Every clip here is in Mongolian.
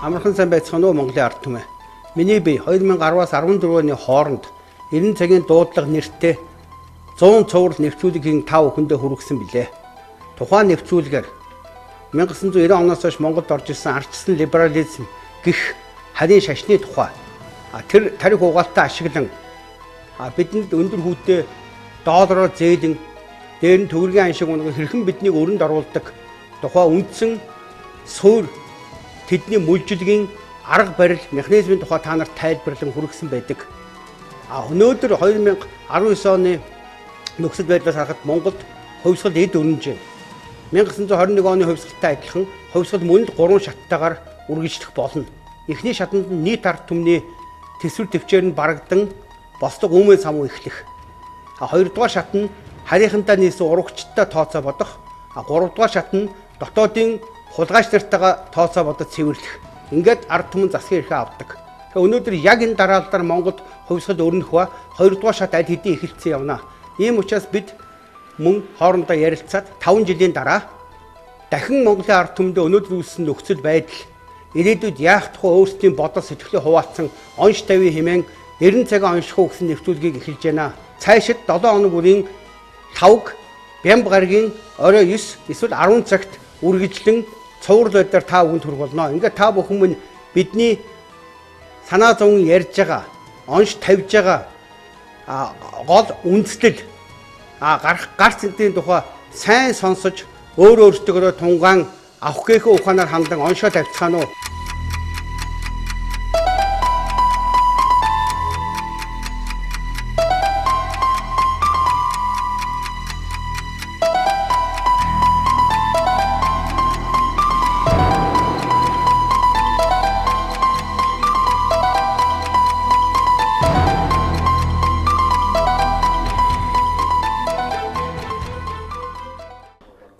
Амархан сайн байцгаана уу Монголын ард түмээ. Миний бие 2010-аас 14 оны хооронд Эрин цагийн дуудлага нэртэй 100 цуврал нэвтрүүлгийн 5 хүндээ хүргэсэн билээ. Тухайн нэвтрүүлгээр 1990 оноос хойш Монголд орж ирсэн ардчсан либерализм гэх харийн шашны тухай тэр тарих угаалтаа ашиглан бидэнд өндөр хүүтэй доллараар зээлэн дээр нь төгрөгийн ан шиг унаг хэрхэн биднийг өрөнд оруулдаг тухай үндсэн суурь тэдний мүлжилгийн арга барил механизмын тухай та нарт тайлбарлан хүргэсэн байдаг. Өнөөдөр 2019 оны нөхцөл байдлаас харахад Монголд хувьсгал эд өрнөж байна. 1921 оны хувьсгалтай адилхан хувьсгал мөн 3 шаттайгаар үргэлжлэх болно. Эхний шатанд нь нийт ард түмний төсвөр төвчээр нь барагдан босдог өмнө самуу эхлэх. Хоёрдугаар шат нь харийнхантаа нийсэн урагчтай тооцоо бодох. Гуравдугаар шат нь дотоодын хулгайч нартайгаа тооцоо бодож цэвэрлэх. Ингээд ард түмэн засгийн эрхээ авдаг. Өнөөдөр яг энэ дараалалаар Монголд хувьсгал өрнөх ба 2 дугаар шат аль хэдийн эхэлсэн явна. Ийм учраас бид мөн хоорондоо ярилцаад 5 жилийн дараа дахин Монголын ард түмэндээ өнөөдөр үүссэн нөхцөл байдал ирээдүйд яах тухай өөрсдийн бодол сэтгэлээ хуваалцсан онш тавийн хэмээн Эрин цагийг оношлохуй гэсэн нэвтрүүлгийг эхэлж байна. Цаашид 7 хоног бүрийн 5-г Бямб гарагийн орой 9 эсвэл 10 цагт үргэлжлэн цуврал байдлаар та бүхэнд хүрэх болно. Ингээд та бүхэн минь бидний санаа зовн ярьж байгаа, онш тавьж байгаа гол үндслэл гарц энтийн тухай сайн сонсож өөртөө тунгаан авах гээхөө ухаанаар хандан оншоо тавьцгаана уу?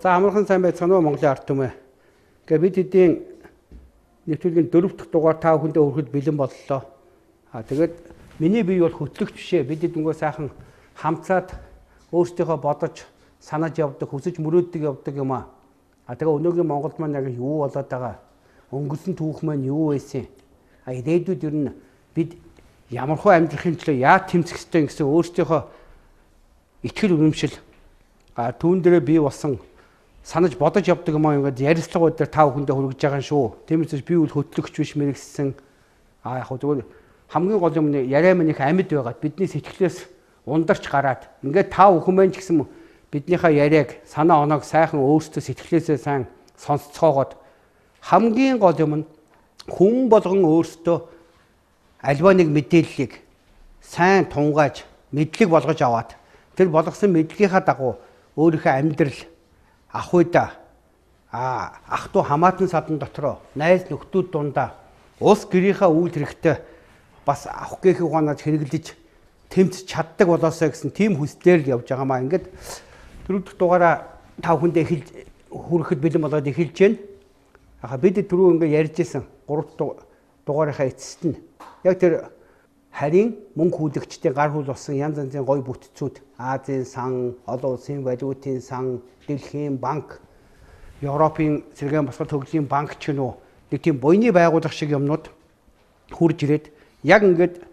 За амархан сайн байцгаана уу Монголын ард түмээ. Гэхдээ бид хэдийн нэвтрүүлгийн 4 дахь дугаар та бүхэндээ хүрэхэд бэлэн боллоо. Тэгээд миний бие бол хөтлөгч бишээ. Бид дэнгөө сайхан хамцаад өөрсдийнхөө бодож санаж явдаг, хүсэж мөрөөддөг явдаг юм аа. Тэгээ өнөөгийн Монголд маань яг юу болоод байгаа? Өнгөрсөн түүх маань юу байсан? Ирээдүйд ер нь бид ямархуу амьдрахын төлөө яа тэмцэх ёстой гэсэн өөрсдийнхөө итгэл үнэмшил түүн дээрээ бий болсон санаж бодож явдаг юм аа ингээд ярилцлагууд дээр та бүхэндээ хүргэж байгаа шүү. Тиймээс би үл хөтлөгч биш мэрэгсэн. Яг зүгээр хамгийн гол юм нь яриа минь их амьд байгаад бидний сэтгэлээс ундарч гараад ингээд та бүхэн маань ч гэсэн биднийхээ яриаг санаа оноог сайхан өөрсдөө сэтгэлээсээ сайн сонсцоогоод хамгийн гол юм нь хүн болгон өөрсдөө альва нэг мэдээллийг сайн тунгааж мэдлэг болгож аваад тэр болгосон мэдлэгийнхаа дагуу өөрийнхөө амьдрал ах уйда ах トゥ хамаатан садан дотроо найз нөхдүүд дундаа улс гэрийнхаа үйл хэрэгтэй бас авах гээхийг ухаанаар хэрэглэж тэмцэж чаддаг болоосоо гэсэн тийм хүслээр л явж байгаа маа. Ингээд 4 дахь дугаараа та бүхэндээ эхэлж хүрэхэд бэлэн болоод эхэлж байна. Бид түрүү ингээд ярьж исэн 3 дугаарынхаа эцэст нь яг тэр харийн мөнгө хүлэгчдийн гар хөл болсон янз янзын гой бүтцүүд Азийн сан, олон улсын валютын сан, Дэлхийн банк, Европын сэргээн босгол төгслийн банк ч гэнэ үү нэг тийм буйны байгууллага шиг юмнууд хурж ирээд яг ингээд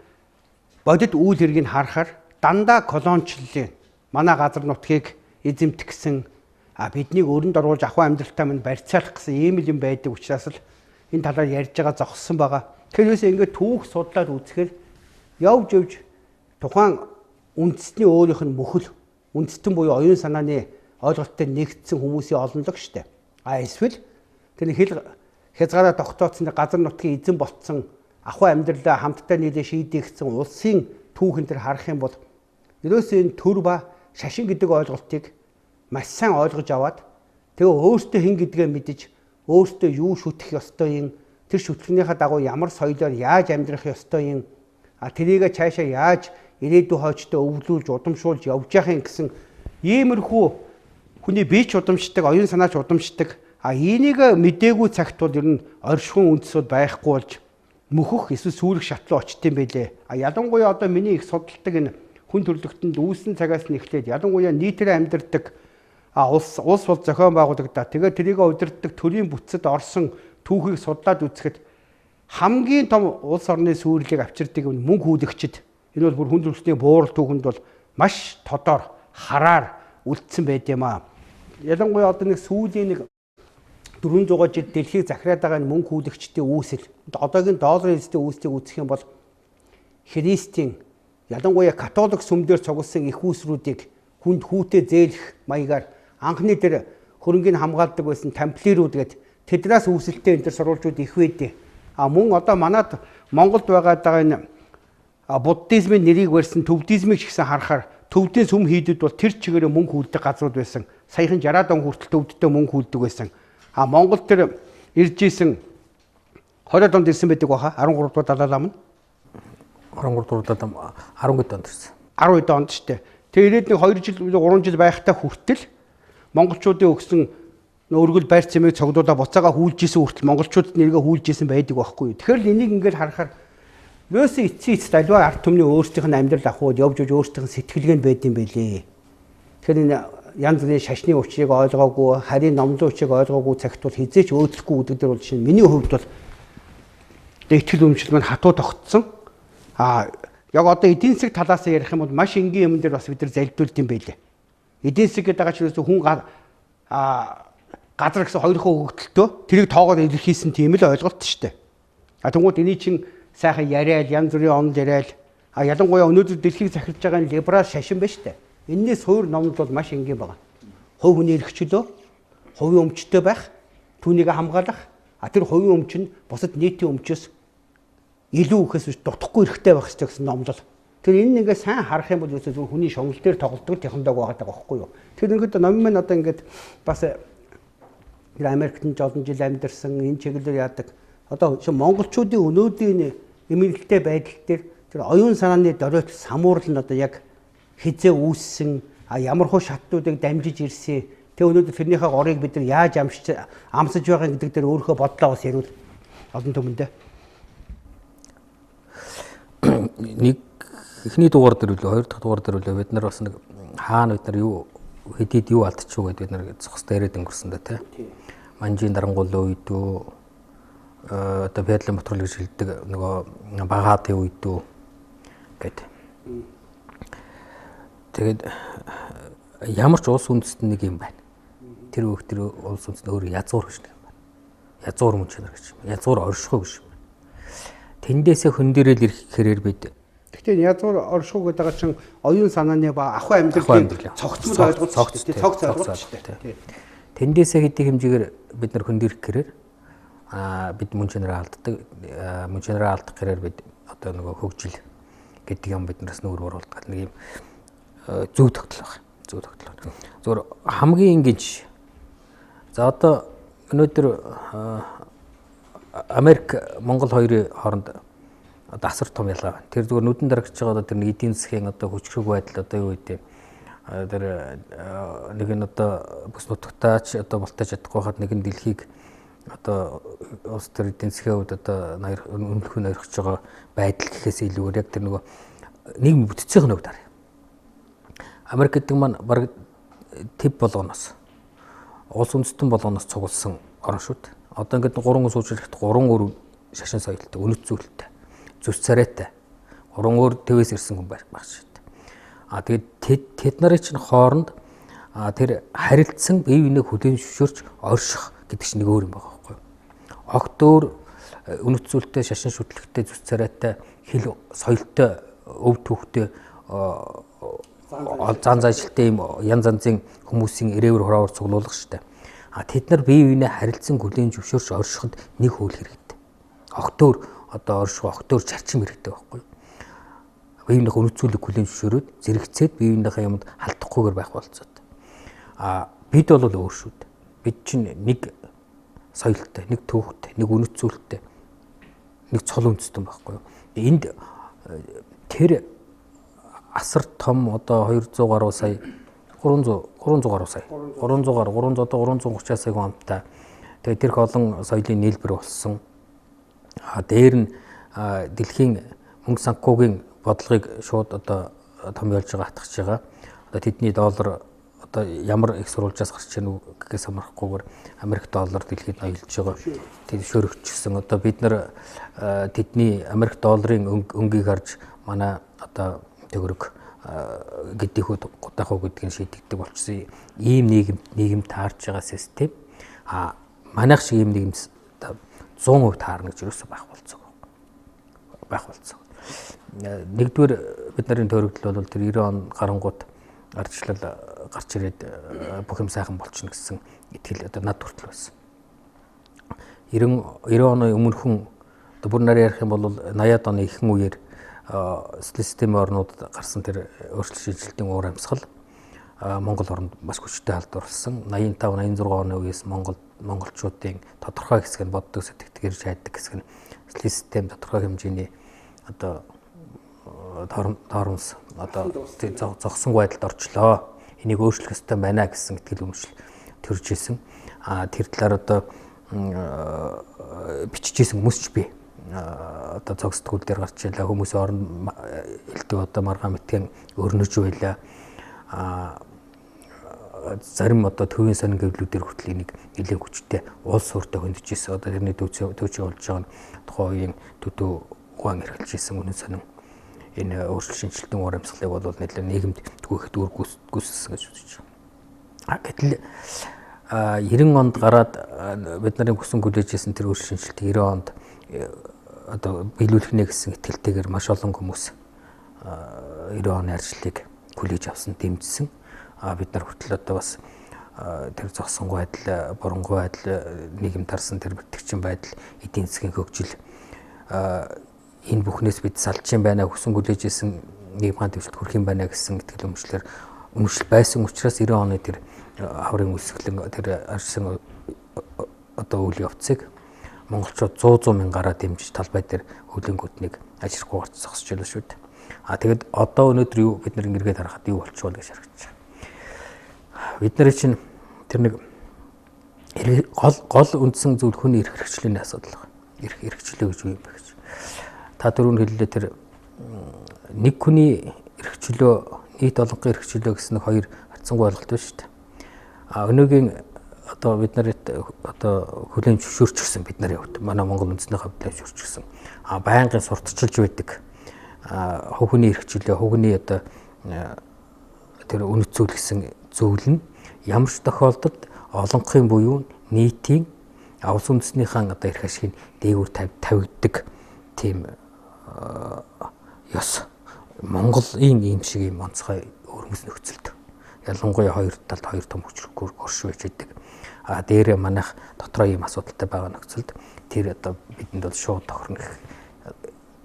бодит үйл хэргийг харахаар дандаа колоничлалын манай газар нутгийг эзэмтгсэн биднийг өрөнд оруулж ахуй амьдралтаа минь барьцаалах гэсэн ийм л юм байдаг учраас л энэ талаар ярьж байгаа зогссон байгаа. Тэрээс ингээд түүх судлаад үзэхээр явж тухайн үндэстний өөрийнх нь мөхөл үндэстэн буюу оюун санааны ойлголттой нэгдсэн хүмүүсийн олонлог штэ. Эсвэл тэр хэл хязгаараа тогтооцсон газар нутгийн эзэн болцсон ахуй амьдралаа хамтдаа нийлээ шийдэгдсэн улсын түүхэн төр харах юм бол ерөөсөө энэ төр ба шашин гэдэг ойлголтыг маш сайн ойлгож аваад тэгээ өөртөө хэн гэдгээ мэдэж өөртөө юу шүтэх ёстой юм тэр шүтгэхнийхаа дагуу ямар соёлоор яаж амьдрах ёстой юм тэрийг цаашаа яаж ирээдүйн хойчтой өвлүүлж удамшуулж явж яахын гэсэн иймэрхүү хүний бие ч удамшдаг, оюун санаач удамшдаг. Энийг мдээгүй цагт бол ер нь оршихуун үндэсүүд байхгүй болж мөхөх эсвэл сүрэх шатлал очт юм байлээ. Ялангуяа одоо миний их судалдаг энэ хүн төрөлхтөнд үүссэн цагаас нь эхлээд ялангуяа нийтээр амьдардаг улс бол зохион байгуулагдаа. Тэгээд тэрийг удирддаг төрийн бүтцэд орсон түүхийг судлаад үзэхэд хамгийн том улс орны сүрлийг авчирдаг мөнгө хүүдэгчд энэ бол бүр хүн төрөлхтний буурал түүхэнд бол маш тодор хараар үлдсэн байд юм аа. Ялангуяа одоо нэг сүүлийн нэг 400 жил дэлхийг захираад байгаа мөнгө хүүдэгчдийн үүсэл одоогийн долларын эзэдийн үүслийг үзэх юм бол христийн ялангуяа католик сүмдээр цугласан их үүсрүүдийг хүнд хүүтэй зээлэх маягаар анхны тэр хөрөнгийг хамгаалдаг байсан тамплиерууд гэдэг тэднээс үүсэлтэй энэ төр сурвалжууд их байдээ. А мөн одоо манад Монголд байгаа энэ буддизмын нэрийг барьсан төвдизмийг ч гэсэн харахаар төвдийн сүм хийдэд бол тэр чигээрээ мөнгө хүлдэг газрууд байсан. Саяхан 60-аад он хүртэл төвддөө мөнгө хүлдэг байсан. А Монголд тэр ирж исэн 20-аад онд ирсэн байдаг баха 13 дугаар далай лам нь 13 дугаар далай 12 онд ирсэн. 12 онд шүү дээ. Тэгээ ирээд нэг 2 жил 3 жил байхдаа хүртэл монголчуудын өгсөн өргөл байр цэмийг цогдуулаа буцаага хүүлж исэн хүртэл монголчуудад нэргээ хүүлж исэн байдаг байхгүй юу. Тэгэхээр энийг ингээд харахаар Нөөсөн эцсийн аливаа ард түмний өөрсдийнх нь амьдрал ахуйд явж өөрсдийнх нь сэтгэлгээнд байд юм байлээ. Тэгэхээр энэ янз бүрийн шашны учрыг ойлгоогүй, харийн номлон учрыг ойлгоогүй цагт бол хизээч өөдлөхгүй гэдэг дээр бол жишээ нь миний хувьд бол итгэл үнэмшил маань хатуу тогтсон. Яг одоо эдийн засаг талаас нь ярих юм бол маш энгийн юм дээр бас бид нар залбиулд юм байлээ. Эдийн засаг гэдэг байгаа ч юусэн хүн газар гэсэн хоёрхоо хөгдөлтөө тэрийг тоогоор илэрхийлсэн тийм л ойлголт шүү дээ. Тэнгууд эний чинь сайхан яриад янз бүрийн онол яриад ялангуяа өнөөдөр дэлхийг захирж байгаа либерал шашин ба штэ. Энээс суур номд бол маш энгийн байгаа. Хувь хүний эрх чөлөө, хувийн өмчтэй байх, түүнийг хамгаалах, тэр хувийн өмч нь бусад нийтийн өмчөөс илүү ихээс дутхгүй эрхтэй байх гэсэн номлол. Тэр энэ ингээ сайн харах юм бол зөв хүний шонгол дээр тоглодог технологи байгаа байхгүй юу. Тэгэхээр ингээд ном маань одоо ингээд бас Америкт нь олон жил амьдарсан энэ чиглэлээр яадаг. Одоо монголчуудын өнөөдрийн эмээлтэй байдал дээр тэр оюун санааны дороот самуурал нь одоо яг хизээ үүссэн ямар хөө шатнуудыг дамжиж ирсэн. Тэг өнөөдөр тэрнийхээ горыг бид нар яаж амсаж байгаа гэдэг дээр өөрийнхөө бодлоо бас ярил олон түмэндээ. Нэг эхний дугаар дээр үлээ, хоёр дахь дугаар дээр үлээ бид нар бас нэг хаана бид нар юу хэдийд юу алдчихв гэдээ бид нар зохистой яриад өнгөрсөн да тий. Манжийн дарангуулын үед одоо Бядлан Батрал гэж хэлдэг нөгөө багаатын үед гэдэг. Тэгээд ямар ч улс үндэстэн нэг юм байна. Тэр өөх тэр улс үндэстэн өөр язгуур гэж юм байна. Язгуур мөн чанар гэж юм. Язгуур оршихуй гэж юм байна. Тэндээсээ хөндөрөл ирэх хэрээр бид. Гэхдээ язгуур оршихуй гэдэг байгаа чинь оюун санааны ба ахуй амьдралын цогцмол ойлголт шүү дээ. Цогц ойлголт шүү дээ. Тэндээсээ хэдий хэмжээгээр бид нар хөндөрөх хэрээр бид мөн чанараа алддаг. Мөн чанараа алдах хэрээр бид одоо нөгөө хөгжил гэдэг юм биднээс нүүр оруулдаг. Нэг юм зөв тогтол байна. Зөв тогтол. Зөвхөн хамгийн энгийн жишээ. За одоо өнөөдөр Америк Монгол хоёрын хооронд одоо асар том ялгаа байна. Тэр зүгээр нүдэн дарагч байгаа одоо тэр нэг эдийн засгийн одоо хүчрэг байдал одоо юу гэдэг тэр нэг нь одоо бүс нутагтаач одоо болтож чадахгүй хаад нэг нь дэлхийг одоо улс төр эдийн засгийн хувьд одоо өмнөхөн ойрхож байгаа байдал гэхээс илүүгээр яг тэр нөгөө нийгэм бүтцийн хувьд харъя. Америк гэдэг маань баг төв болгоноос улс үндэстэн болгоноос цугласан орн шүү дээ. Одоо ингээд 3 сууж ирэхэд 3 өөр шашин соёлтой, үнэт зүйлтэй, зүс царайтай 3 өөр твээс ирсэн хүн байх шүү дээ. Тэгээд тэд нарын чинь хооронд тэр харилцсан бие биенээ хүлээн зөвшөөрч орших гэдэг чинь нэг өөр юм байгаа байхгүй юу. Огт өөр үнэт зүйлтэй, шашин шүтлэгтэй, зүс царайтай, хэл соёлтой, өв түүхтэй зан заажилттай юм янз янзын хүмүүсийн ирээвэр хороовор цуглуулах штэ. Тэд нар бие биенээ харилцан хүлээн зөвшөөрч оршиход нэг хөл хэрэгтэй. Огтөөр одоо орших, огтөөр зарчим хэрэгтэй байхгүй юу. Бие биенийхээ үнэт зүйлийг хүлээн зөвшөөрөөд зэрэгцээд бие биенийхээ юмд халдахгүйгээр байх болцоод. Бид бол өөр шүү дээ. Бид чинь нэг соёлтой, нэг түүхтэй, нэг үнэт зүйлтэй, нэг цол үндэстэн байхгүй юу. Энд тэр асар том одоо 200 гаруй сая 300 гаруй сая 330 сая хүнтэй. Тэгээд тэрх олон соёлын нийлбэр болсон. Дээр нь дэлхийн мөнгө санхүүгийн бодлогыг шууд одоо том ялж байгаа хатгаж байгаа. Одоо тэдний доллар одоо ямар их сурвалжаас гарч ийн үгээс амархгүйгээр Америк доллар дэлхийд ноёлж байгаа. Тэшөөрөгчсөн одоо бид нар тэдний Америк долларын өнгийг харж манай одоо төгрөг гэдэгхүү гудахуу гэдгийг шийдэгдэг болчихсон ийм нийгэм таарж байгаа систем манайх шиг ийм нийгэм 100% таарна гэж юусоо байх болцоо. Нэгдүгээр бид нарын төрөгдөл бол тэр 90 он гарангууд ардчлал гарч ирээд бүх юм сайхан болчихно гэсэн итгэл одоо над хүртэл байсан. 90 оны өмнөхөн одоо бүр нарийн ярих юм бол 80-аад оны ихэнх үеэр системийн орнуудад гарсан тэр өөрчлөлт шийдэлтийн уур амьсгал Монгол оронд маш хүчтэй халдварлсан. 85 86 оны үеэс монголчуудын тодорхой хэсэг нь боддог сэтгэдэг ирж хайдаг хэсэг нь систем тодорхой хэмжээний одоо тоормс одоо зогсон байдалд орчлоо. Энийг өөрчлөх ёстой байна гэсэн итгэл үнэмшил төрж исэн. Тэр талаар одоо бичижсэн хүмүүс ч бий. Одоо цогцтгүүл дээр гарч илаа хүмүүсийн орон элдв одоо маргаан мэтгэн өрнөж байлаа. Зарим одоо төвийн сонин гэвлүүдээр хүртэл энийг нэлээд хүчтэй улс суурьтай хөндөж исэн. Одоо тэрний төвчөө болж байгаа нь тухайн үеийн төдөө ухаан эрхэлж исэн үнэн сонин энэ өөрчлөлт шинжилтийн уур амьсгалыг бол нэлээд нийгэмд түгэхэд үр гүйцэтгсэн гэж үзэж байна. Гэтэл 90 онд гараад бид нарын хүсэн хүлээжсэн тэр өөрчлөлт шинжилт 90 онд одоо биелүүлэх нэ гэсэн итгэлтэйгээр маш олон хүмүүс 90 оны ажлыг хүлээж авсан, дэмжсэн. Бид нар хүртэл одоо бас тэр зогсонгүй байдал, бурангүй байдал, нийгэм тарсан тэр бэлтгэгчин байдал, эдийн засгийн хөгжил энэ бүхнээс бид салж юм байна, хүсэн хүлээж исэн нийгэм хаан төвшөлт хүрэх юм байна гэсэн итгэл үнэмшил байсан учраас 90 оны тэр хаврын үсгэлэн тэр арчсан одоо үйл явцыг монголчууд 100 мянгараа дэмжиж талбай дээр хөлөнгөтнийг ажирхгүй гарч зогсож байлаа шүү дээ. Тэгэд одоо өнөөдөр юу бид нар ингэргээд харахад юу болчихвол гэж харагдаж байна. Бид нар чинь тэр нэг гол үндсэн зүйл хүний эрх хэрэгжлийн асуудал байна. Эрх хэрэгжлөө гэж юу юм бэ гэж. Та түрүүн хэллээ тэр нэг хүний эрхчлөө, нийт олонхын эрхчлөө гэсэн хоёр хатсангүй ойлголт байна шүү дээ. Өнөөгийн одоо бид нарт одоо хүлээн зөвшөөрчихсөн бид нарын хувьд манай Монгол үндэсний хувьд зөвшөөрчихсөн. Байнгын сурталчилж байдаг хувийн эрхчлөө, хувийн одоо тэр үнэцүүл гэсэн зүйл нь ямар ч тохиолдолд олонхын буюу нийтийн улс үндэснийхэн одоо эрх ашигын дээгүүр тавигддаг тийм ёс Монголын ийм шиг юм онцгой өрмөс нөхцөлд ялангуяа хоёр талд хоёр том хүчрхгүйр орш байж байдаг. Дээр манайх дотроо ийм асуудалтай байгаа нөхцөлд тэр одоо бидэнд бол шууд тохирно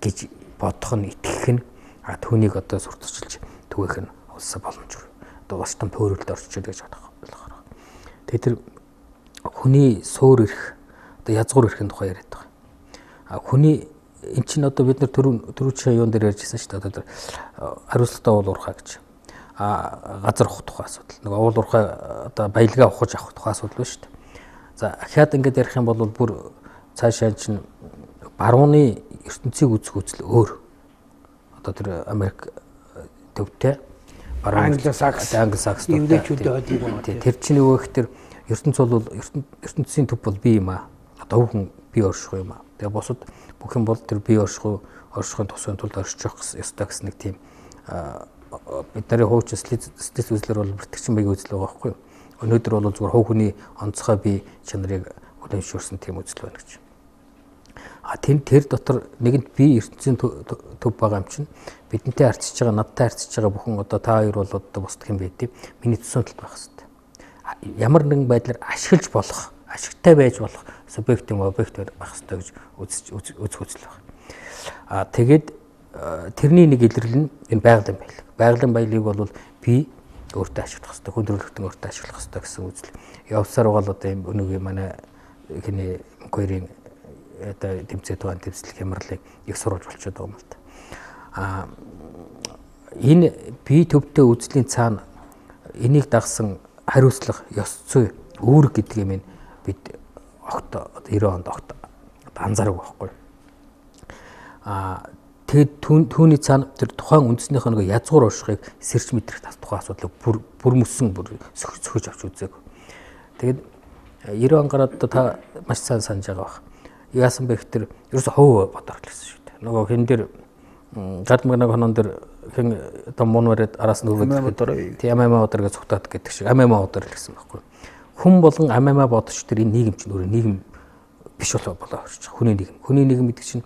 гэж бодох нь итгэх нь түүнийг одоо сурталчилж түгээх нь улсаа боломжгүй. Одоо бас том төөрөлд орчиж гэж бодох. Тэгээ тэр хүний суур эрх одоо язгуур эрхийн тухай яриад байгаа. Хүний эн чинь одоо бид нар түрүүчийн юун дээр ярьжсэн шүү дээ. Одоо хариуцлагатай уул уурхай гэж. Газар ухах тухай асуудал. Нэг уул уурхай одоо баялгаа ухаж авах тухай асуудал байна шүү дээ. За ахаад ингэж ярих юм бол бүр цаашаа чинь барууны ертөнцийг үзэх үзэл өөр. Одоо тэр Америк төвтэй Англи-Сакс тэр чинь юу гэх тэр ертөнц бол ертөнцийн төв бол бие юм аа. Одоо хүн бие орших юм аа. Тэгээ бусад бүх юм бол тэр бие оршихын тусгын тулд орших ёстой гэсэн нэг тийм бид нарын хуучин сэтгэл үзлэр бол бүртгэгчин байг үзэл байгаа байхгүй юу. Өнөөдөр бол зүгээр хувь хүний онцгой бие чанарыг уламжуулсан тийм үзэл байна гэж. Тэр дотор нэгэнт бие ертөнцийн төв байгаа юм чинь бидэнтэй харьцаж байгаа, надтай харьцаж байгаа бүхэн одоо та хоёр бол одоо бусдах юм байдیں۔ Миний төсөөлөл байх хэрэгтэй. Ямар нэгэн байдлаар ашиглаж болох, ашигтай байж болох субъект юм объект байх хэрэгтэй гэж үзэх үзэл байна. Тэгээд тэрний нэг илэрлэл нь энэ байгалийн баялаг. Байгалийн баялагийг бол би өөртөө ашиглах хэрэгтэй, хүндрэлтэн өөртөө ашиглах хэрэгтэй гэсэн үзэл. Явсаар байгаа л одоо энэ өнөөгийн манай хиний Мөнхбаярын одоо тэмцээд байгаа тэмцэлт хямралыг их сурвалж болчиход байгаа юм л та. Энэ бие төвтэй үзлийн цаана энийг дагсан хариуцлага, ёс зүй, үүрэг гэдэг юм бид огт 90 онд огт анзаарах байхгүй. тэгээд түүний цаана тэр тухайн үндэснийхөө нэг язгуур оршихыг сэрч мэдрэх тухайн асуудлыг бүр мөсөн сөхөж авч үзээг. Тэгээд 90 он гараад та маш сайн санаж байгаа бах. Яасан бэ гэхээр ерөөсө хов бодор хэлсэн шүү дээ. Нөгөө хэн дээр гадмаг хонон дээр хэн одоо муунараад араас нь өгөөд тийм бодор гэж цугтаад гэдэг шиг бодор хэлсэн байхгүй. Хүн болон бодорч тэр энэ нийгэм чинь өөрөө нийгэм биш болоо орчих. Хүний нийгэм гэдэг чинь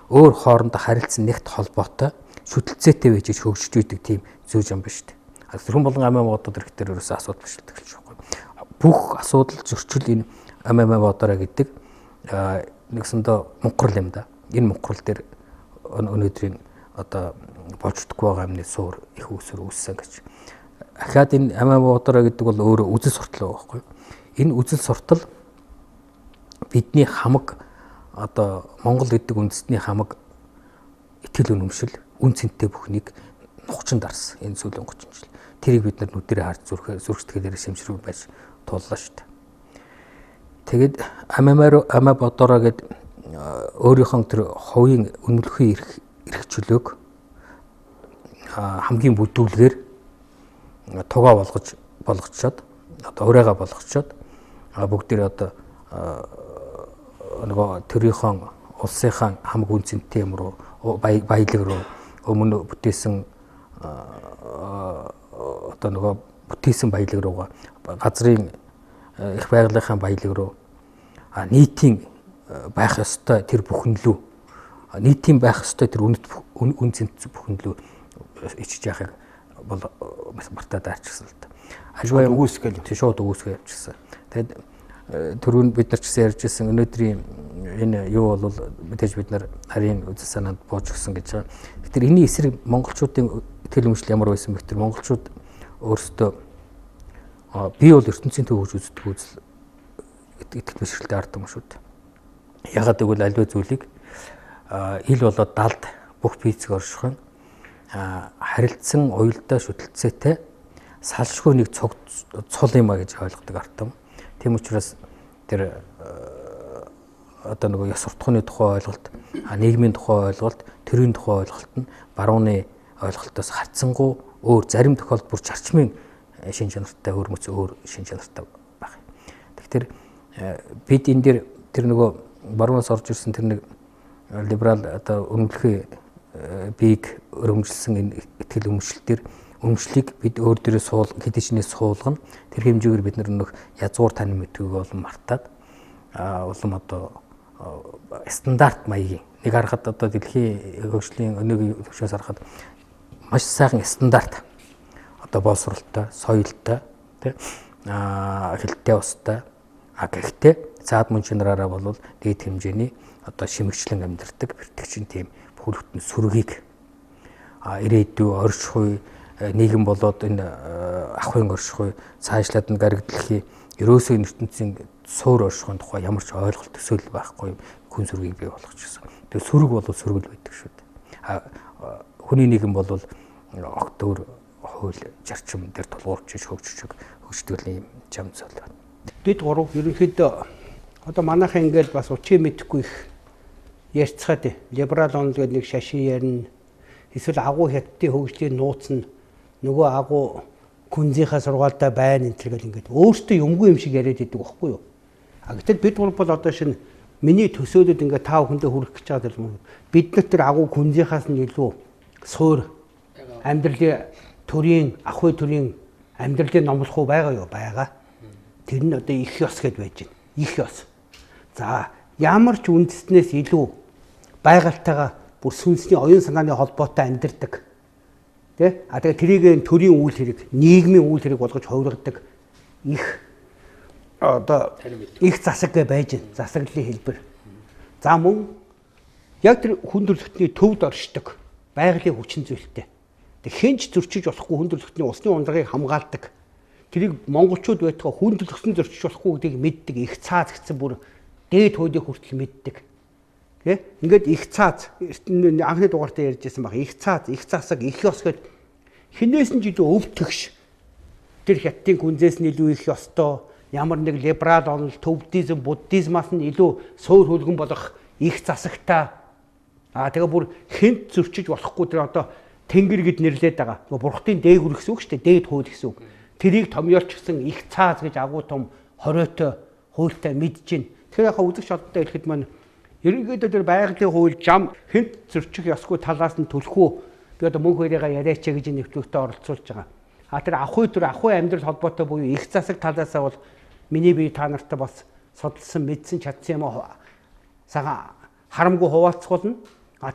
өөр хоорондоо харилцсан нэгт холбоотой шүтэлцээтэй байж хөгжиж идэг тийм зүйл юм байна шүү дээ. Хүн болон бодор гэхээр ерөөсө асуудал биш гэдэг л шүү. Бүх асуудал зөрчил энэ бодороо гэдэг нэгсэндээ мунхрал юм да. Энэ мунхрал дээр өнөөдрийн одоо болждггүй байгаа юмны суур их үсэр үүссэн гэж. Ахаад энэ бодороо гэдэг бол өөрөө үзэл суртал байгаа байхгүй. Энэ үзэл суртал бидний хамаг одоо Монгол гэдэг үндэстний хамаг итгэл үнэмшил үн цэнтэй бүхнийг нухчин дарсан энэ сүүлийн 30 жил. Тэрийг бид нар нүдэрээ харж зүрхтгэлээр шимшрүү байж туллаа шүү дээ. Тэгээд бодороо гэд өөрийнхөө тэр хувийн үнэмлэхүй эрхчлөөг хамгийн бүдүүлгээр тугаа болгочоод одоо урайгаа болгочоод бүгдээ одоо нөгөө төрийнхөө улсынхаа хамаг үн цэнтэй юм руу баялаг руу өмнө бүтээсэн одоо нөгөө бүтээсэн баялаг руугаа газрын их байгалийнхаа баялаг руу нийтийн байх ёстой тэр бүхнлүү нийтийн байх ёстой тэр үн цэнт бүхнлүү ичж яхаг бол мартаад ачсан л да. Ажгүй үгүйсгээл шууд үгүйсгээ явчихсан. Тэгэд түрүүн бид нар ч гэсэн ярьж ирсэн өнөөдрийн энэ юу бол мэдээж бид нар харийн үзэл санаанд бууж өгсөн гэж байгаа. Тэгэхээр энэний эсрэг монголчуудын итгэл үнэмшил ямар байсан бэ гэхээр монголчууд өөрсдөө би бол ертөнцийн төв гэж үздэг үзэл итгэл бишрэлтэй ард юм шүү дээ. Ягаад гэвэл альва зүйлийг ил болоод далд бүх физик оршихын харилцсан уялдаа шүтэлцээтэй салшгүй нэг цул юм а гэж ойлгодог ард юм. Тийм учраас тэр одоо нөгөө ёс суртахууны тухай ойлголт, нийгмийн тухай ойлголт, төрийн тухай ойлголт нь барууны ойлголтоос харьцангуй өөр зарим тохиолдолд бүр зарчмын шин чанартай өөр мөц өөр шин чанартай баг. Тэгэхээр бид энэ дэр тэр нөгөө баруунаас орж ирсэн тэр нэг либерал одоо үнэмлэхүй бийг өргөмжилсэн энэ итгэл үнэмшил төр өмчлийг бид өөр дээрээ хэдий чинээ суулгана. Тэр хэмжээгээр бид нэг язгуур тань мэдгийг олон мартаад улам одоо стандарт маягийн нэг харахад одоо дэлхийн хөгжлийн өнөөгийн төвшөөс харахад маш сайхан стандарт одоо боловсролтой, соёлтой, тэ хэлтэй устай гэхдээ цаад мөн чанараараа бол дээд хэмжээний одоо шимэгчлэн амьдардаг бэртгчин тийм бүхэлдэн сүргийг ирээдүй оршихуй нийгэм болоод энэ ахын оршихуй цаашлаад нь гаригдлахыг ерөөсөө ертөнцийн суур оршихуйн тухай ямар ч ойлголт төсөөлөл байхгүй хүн сүргийг бий болгочихсон. Тэгээ сүрэг бол сүргэл байдаг шүү дээ. Хүний нийгэм бол огтөр хууль зарчим дээр тулгуурч хөгждөг юм зам зүйл байна. Бид гурав ерөнхийдөө одоо манайхан ингээл бас учиг мэдхгүй их ярьцгаад либерал онол гэдэг нэг шашин ярина. Эсвэл агуу хятадын хөгжлийн нууц нь нөгөө агуу күнзийнхаа сургаалтай байна энэ төр гэл ингээд өөртөө юмгүй юм шиг яриад идэг байхгүй юу. Гэтэл бид бол одоо шинэ миний төсөөлөд ингээд тав хүндээ хүрэх гэж байгаа юм. Бид нар тэр агуу күнзийнхаас нь илүү суур амьдралын төрийн ахуй төрийн амьдралын номлохуу байгаа юу? Байгаа. Тэр нь одоо их ёс гэдээ байж байна. Их ёс. За ямар ч үндэснээс илүү байгальтайгаа бүр сүнсний оюун санааны холбоотой амьдардаг. Тэ? Тэгээ тэрийг төрийн үйл хэрэг, нийгмийн үйл хэрэг болгож хувиргадаг их одоо их засаг байж байна. Засаглалын хэлбэр. За мөн яг тэр хүндрэлтний төвд оршдог байгалийн хүчин зүйлтэй. Тэг хинч зөрчиж болохгүй хүндрэлтний усны ундрагыг хамгаалдаг. Тэрийг монголчууд байтугай хүндрэлтэн зөрчиж болохгүй гэдгийг мэддэг. Их цааз гэсэн бүр дээд хуулийг хүртэл мэддэг. Тэ? Ингээд их цааз анхны дугаартаа ярьжсэн баг. Их цаасаг их ёс гэд хинээс нь илүү өв төгш. Тэр хятадын күнзээс нь илүү их ёстой. Ямар нэг либерал онол, төвдизм, буддизмаас нь илүү суур хөлгөн болох их засагтай Тэгээ бүр хинт зөрчиж болохгүй тэр одоо тэнгэр гэд нэрлээд байгаа. Нөгөө бурхтын дээгүр гэсэн үг шүү дээ. Дээд хууль гэсэн үг. Тэрийг томьёолч гэсэн их цааз гэж агуу том хориотой хуультай мэдж гин. Тэгэхээр яхаа үзэгч олдтой хэлэхэд маань ерөнхийдөө тэр байгалийн хууль зам хинт зөрчих ёсгүй талаас нь төлөхөө би одоо Мөнхбаярыгаа яриач гэж нэвтрүүлэгтээ оролцуулж байгаа. Тэр ахуй амьдрал холбоотой буюу их засаг талаасаа бол миний бие та нартай бас судалсан мэдсэн чадсан юм уу сага харамгүй хуваалцуулна.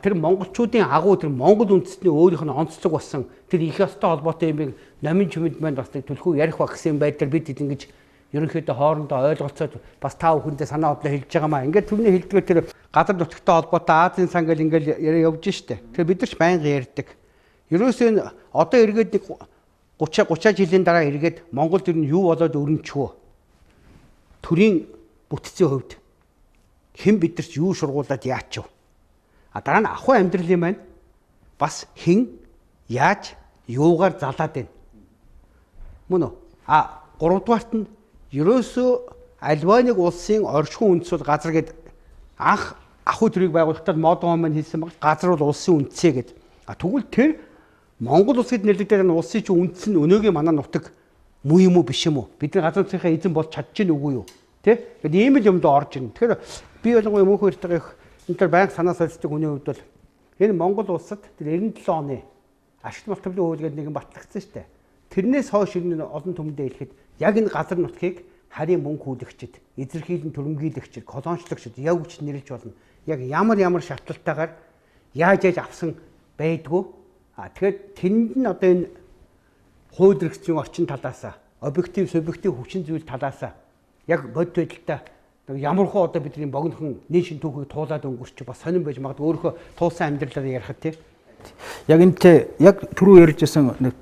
Тэр монголчуудын агуу тэр монгол үндэстний өөрийнх нь онцлог болсон тэр их ёстой холбоотой юмыг Наминчимэд маань бас төлхөө ярих ба гэсэн байдлаар бид ингэж ерөнхийдөө хоорондоо ойлголцоод бас та бүхэндээ санаа бодлоо хэлж байгаа маа. Ингээд түрний хэлдгээр тэр газар нутагтай холбоотой Азийн сан гэл ингээд яриа явж штэ. Тэр бид нар ч байнга ярьдаг. Ерөөсөө одоо эргээд нэг 30 жилийн дараа эргээд Монголд ер нь юу болоод өрнөчвөө. Төрийн бүтцийн хувьд хэн бидэрч юу шургуулад яач вэ? Дараа нь ахуй амьдралын маань бас хэн яаж юугаар залаад байна. Мөн үү? Гуравдугаарт нь ерөөсөө альва нэг улсын оршихуйн үндэс бол газар гээд анх ахуй төрийг байгуулахдаа модон маань хэлсэн баг газар бол улсын үндэсээ гээд. Тэгвэл тэр Монгол улсад нэрлэгдээд байгаа улсын чинь үндэс нь өнөөгийн манай нутаг муу юм уу биш юм уу? Бидний газар нутгийнхаа эзэн болж чадчих нүггүй юу? Тэ? Гэвь ийм л юмд орж ирнэ. Тэгэхээр би болонгүй Мөнхбаяртайгаа энэ төр байнга санаа солилцдог хүний хувьд бол энэ Монгол улсад тэр 97 оны ашигт малтаблын хууль гэдэг нэгэн батлагдсан шүү дээ. Тэрнээс хойш энэ олон түмэндээ хэлэхэд яг энэ газар нутгийг харийн мөнгө хүлэгчид, эзэрхийлэн төрөмгийлэгчид, колончлогчид яг үуч нэрлэж болно. Яг ямар шатлалтайгаар яаж авсан байдгүй. Тэгэхээр тэнд нь одоо энэ хууль эрхцлийн орчин талаасаа, объектив, субъектив хүчин зүйл талаасаа яг бодит байдалтай ямархуу одоо бидний богинохон нийшин түүхийг туулаад өнгөрч бас сонирн байж магадгүй өөрөө туулсан амьдралаар ярихад тий. Яг энэ яг түрүү ярьжсэн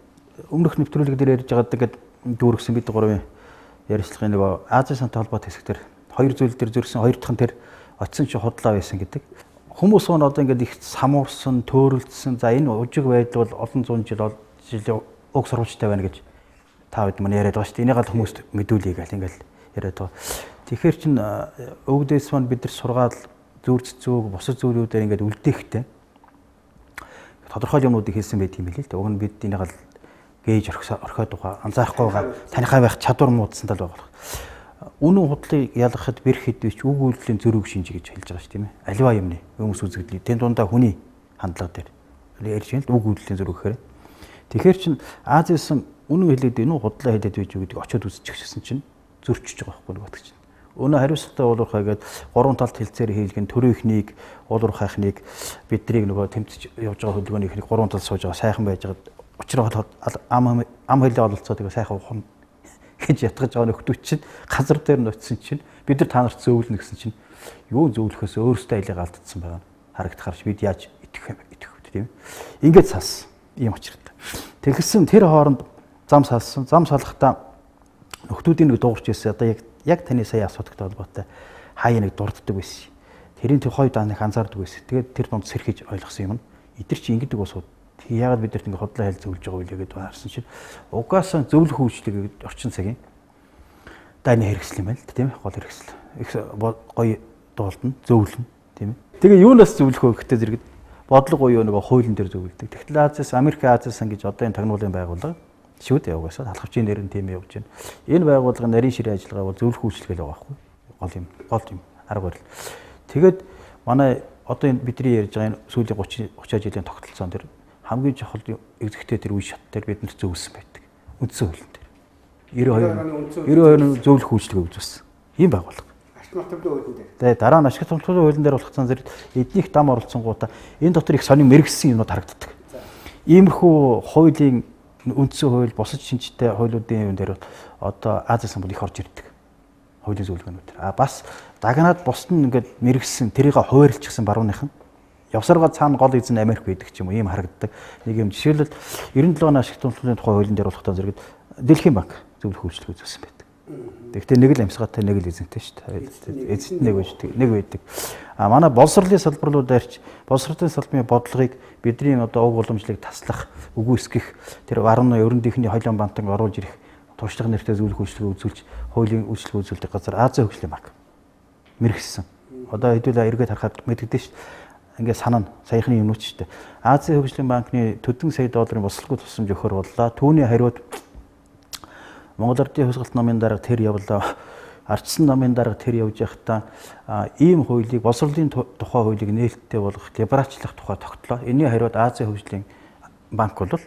өмнөх нэвтрүүлэг дээр ярьж байгаад ингээд дүүргсэн бид гурвын ярилцлагын нөгөө Азийн сантай холбоотой хэсгээр хоёр зүйл дээр зөрсөн хоёр дахь нь тэр очисон чи худлаа байсан гэдэг. Хүмүүс нь одоо ингээд их самуурсан, төөрөлдсөн. За энэ ужиг байдал бол олон зуун жилийн уг сурвалжтай байна гэж та бид мань яриад байгаа шүү дээ. Энийг л хүмүүст мэдүүлье гэл ингээд яриад байгаа. Тэгэхээр чин өвгдөөс маань бид нар сургаал зүрц зүг бусад зүйлүүдээр ингээд үлдээхтэй тодорхой юмнуудыг хэлсэн байт юм билээ л дээ. Уг нь бид энийг л гээж орхиод байгаа анзаарахгүй байгаа танихаа байх чадвар муудсан тал байгаа. Үнэн худлыг ялгахад бэр хэдвч үг үйлдлийн зөрүүг шинжи гэж хэлж байгаа шүү тийм ээ. Аливаа юмны өмс үзэгдэл тэн дундаа хүний хандлага дээр ярьж байна л үг үйлдлийн зөрүүг гэхээр. Тэгэхээр чин Азисан үнэн хэлээд энэ худлаа хэлээд байж юу гэдэг очиод үзчихсэн чинь зөрчиж байгаа байхгүй нэг чинь. Өнөө хариуцлагатай уулуурхай гээд гурван талт хэлцээр хийлгэн төрийнхнийг уулуурхайхныг биднийг нөгөө тэмцэж явж байгаа хөдөлгөөнийхнийг гурван талд сууж байгаа сайхан байж байгаа учраа ам хэлээ ололцоо тэгээ сайхан ухна гэж ятгаж байгаа нөхдүүд чинь газар дээр нь очисон чинь бид нар та нарт зөөвлөнө гэсэн чинь юу зөөвлөхөөс өөрөөсөө айлыг алдсан байгаа нь харагдахаарч бид яаж итгэх вэ тийм ингээд салсан ийм очиртай. Тэгсэн тэр хооронд зам салсан зам салахдаа нөхдүүдийн нэг дуурч ирсэн одоо яг таны сая асуудагтай холбоотой хаяа нэг дурддаг байсан. Тэрийн тэр хоёр даныг анзаардаг байсан. Тэгээд тэр дунд сэрхэж ойлгосон юм нь эдгэр чи ингэдэг усууд яагаад бид нарт ингэ хотлоо хайл зөвлөж байгаа вэ гэдээ харсан чинь угаасаа зөвлөх үйлчлэг орчин цагийн дайны хэрэгсэл юм байна л тийм ээ гол хэрэгсэл. Их гоё дуулна зөвлөн тийм ээ. Тэгээ юунаас зөвлөх вэ гэхдээ зэрэг бодлого буюу нөгөө хуулийн дээр зөвлөдөг. Тэгтэл Азиас Америк Азиасан гэж одоо энэ тагнуулын байгууллага шүү дээ угаасаа халахвчийн нэр нь тийм явж байна. Энэ байгууллагын нарийн ширээ ажиллагаа бол зөвлөх үйлчлэг л байгаа байхгүй гол юм арга барил. Тэгээд манай одоо энэ бидний ярьж байгаа энэ сүүлийн 30 жилийн тогтолцоон дээр хамгийн чухал экзекутив тэр үе шат дээр бид нар зөвлөсөн байдаг. Үндсэн хуулийн дээр 92 зөвлөх үйлчлэг үзүүлсэн. Ийм байгууллага. Ашигт малтаблын хуулийн дээр. Тэгээ дараа нь ашигт малтаблын хуулийн дээр болох цан зэрэг эднийх дам оролцсонгуудаа энэ дотор их сонин мэрэгсэн юмнууд харагддаг. Иймэрхүү хуулийн үндсэн хууль бусад шинжтэй хуулиудын юм дээр одоо Азиасан бол их орж ирдэг. Хуулийн зөвлөгөөнүүд. Бас дагнаад бусд нь ингээд мэрэгсэн тэрийг хуваарлчихсан барууных нь явсаргаа цаана гол эзэн Америк байдаг ч юм уу ийм харагддаг. Нэг юм жишээлбэл 97 оны ашигт малтаблын тухай хуулийн дээр болох зэрэг Дэлхийн банк зөвлөх үйлчлэг үзүүлсэн байдаг. Тэгэхдээ нэг л амьсгалтай нэг л эзэнтэй шүү дээ. Эзэнт нэг байдаг. Манай боловсролын салбарлуудаарч боловсролын салбарын бодлогыг бидний одоо уг уламжлалыг таслах, үгүйсгэх тэр баруун ерөнхийдний холион бантан оруулж ирэх туршлага нэртэй зөвлөх үйлчлэг үзүүлж хуулийн үйлчлэг үзүүлдэг газар Азийн хөгжлийн банк мэрэгсэн. Одоо хэдүүлээ эргээд харахад мэддэгдэж шүү. ингээд санана. Саяхны юмнууд ч шүү дээ. Азийн хөгжлийн банкны төдөн сая долларын бослоггүй тусламж өгөхөр боллоо. Түүний хариуд Монгол Ардын хувьсгалт номын дарга тэр явлаа. Ардсан номын дарга тэр явж байхдаа ийм хуулийг боловсролын тухай хуулийг нээлттэй болгох, либералчлах тухай тогтлоо. Энийн хариуд Азийн хөгжлийн банк бол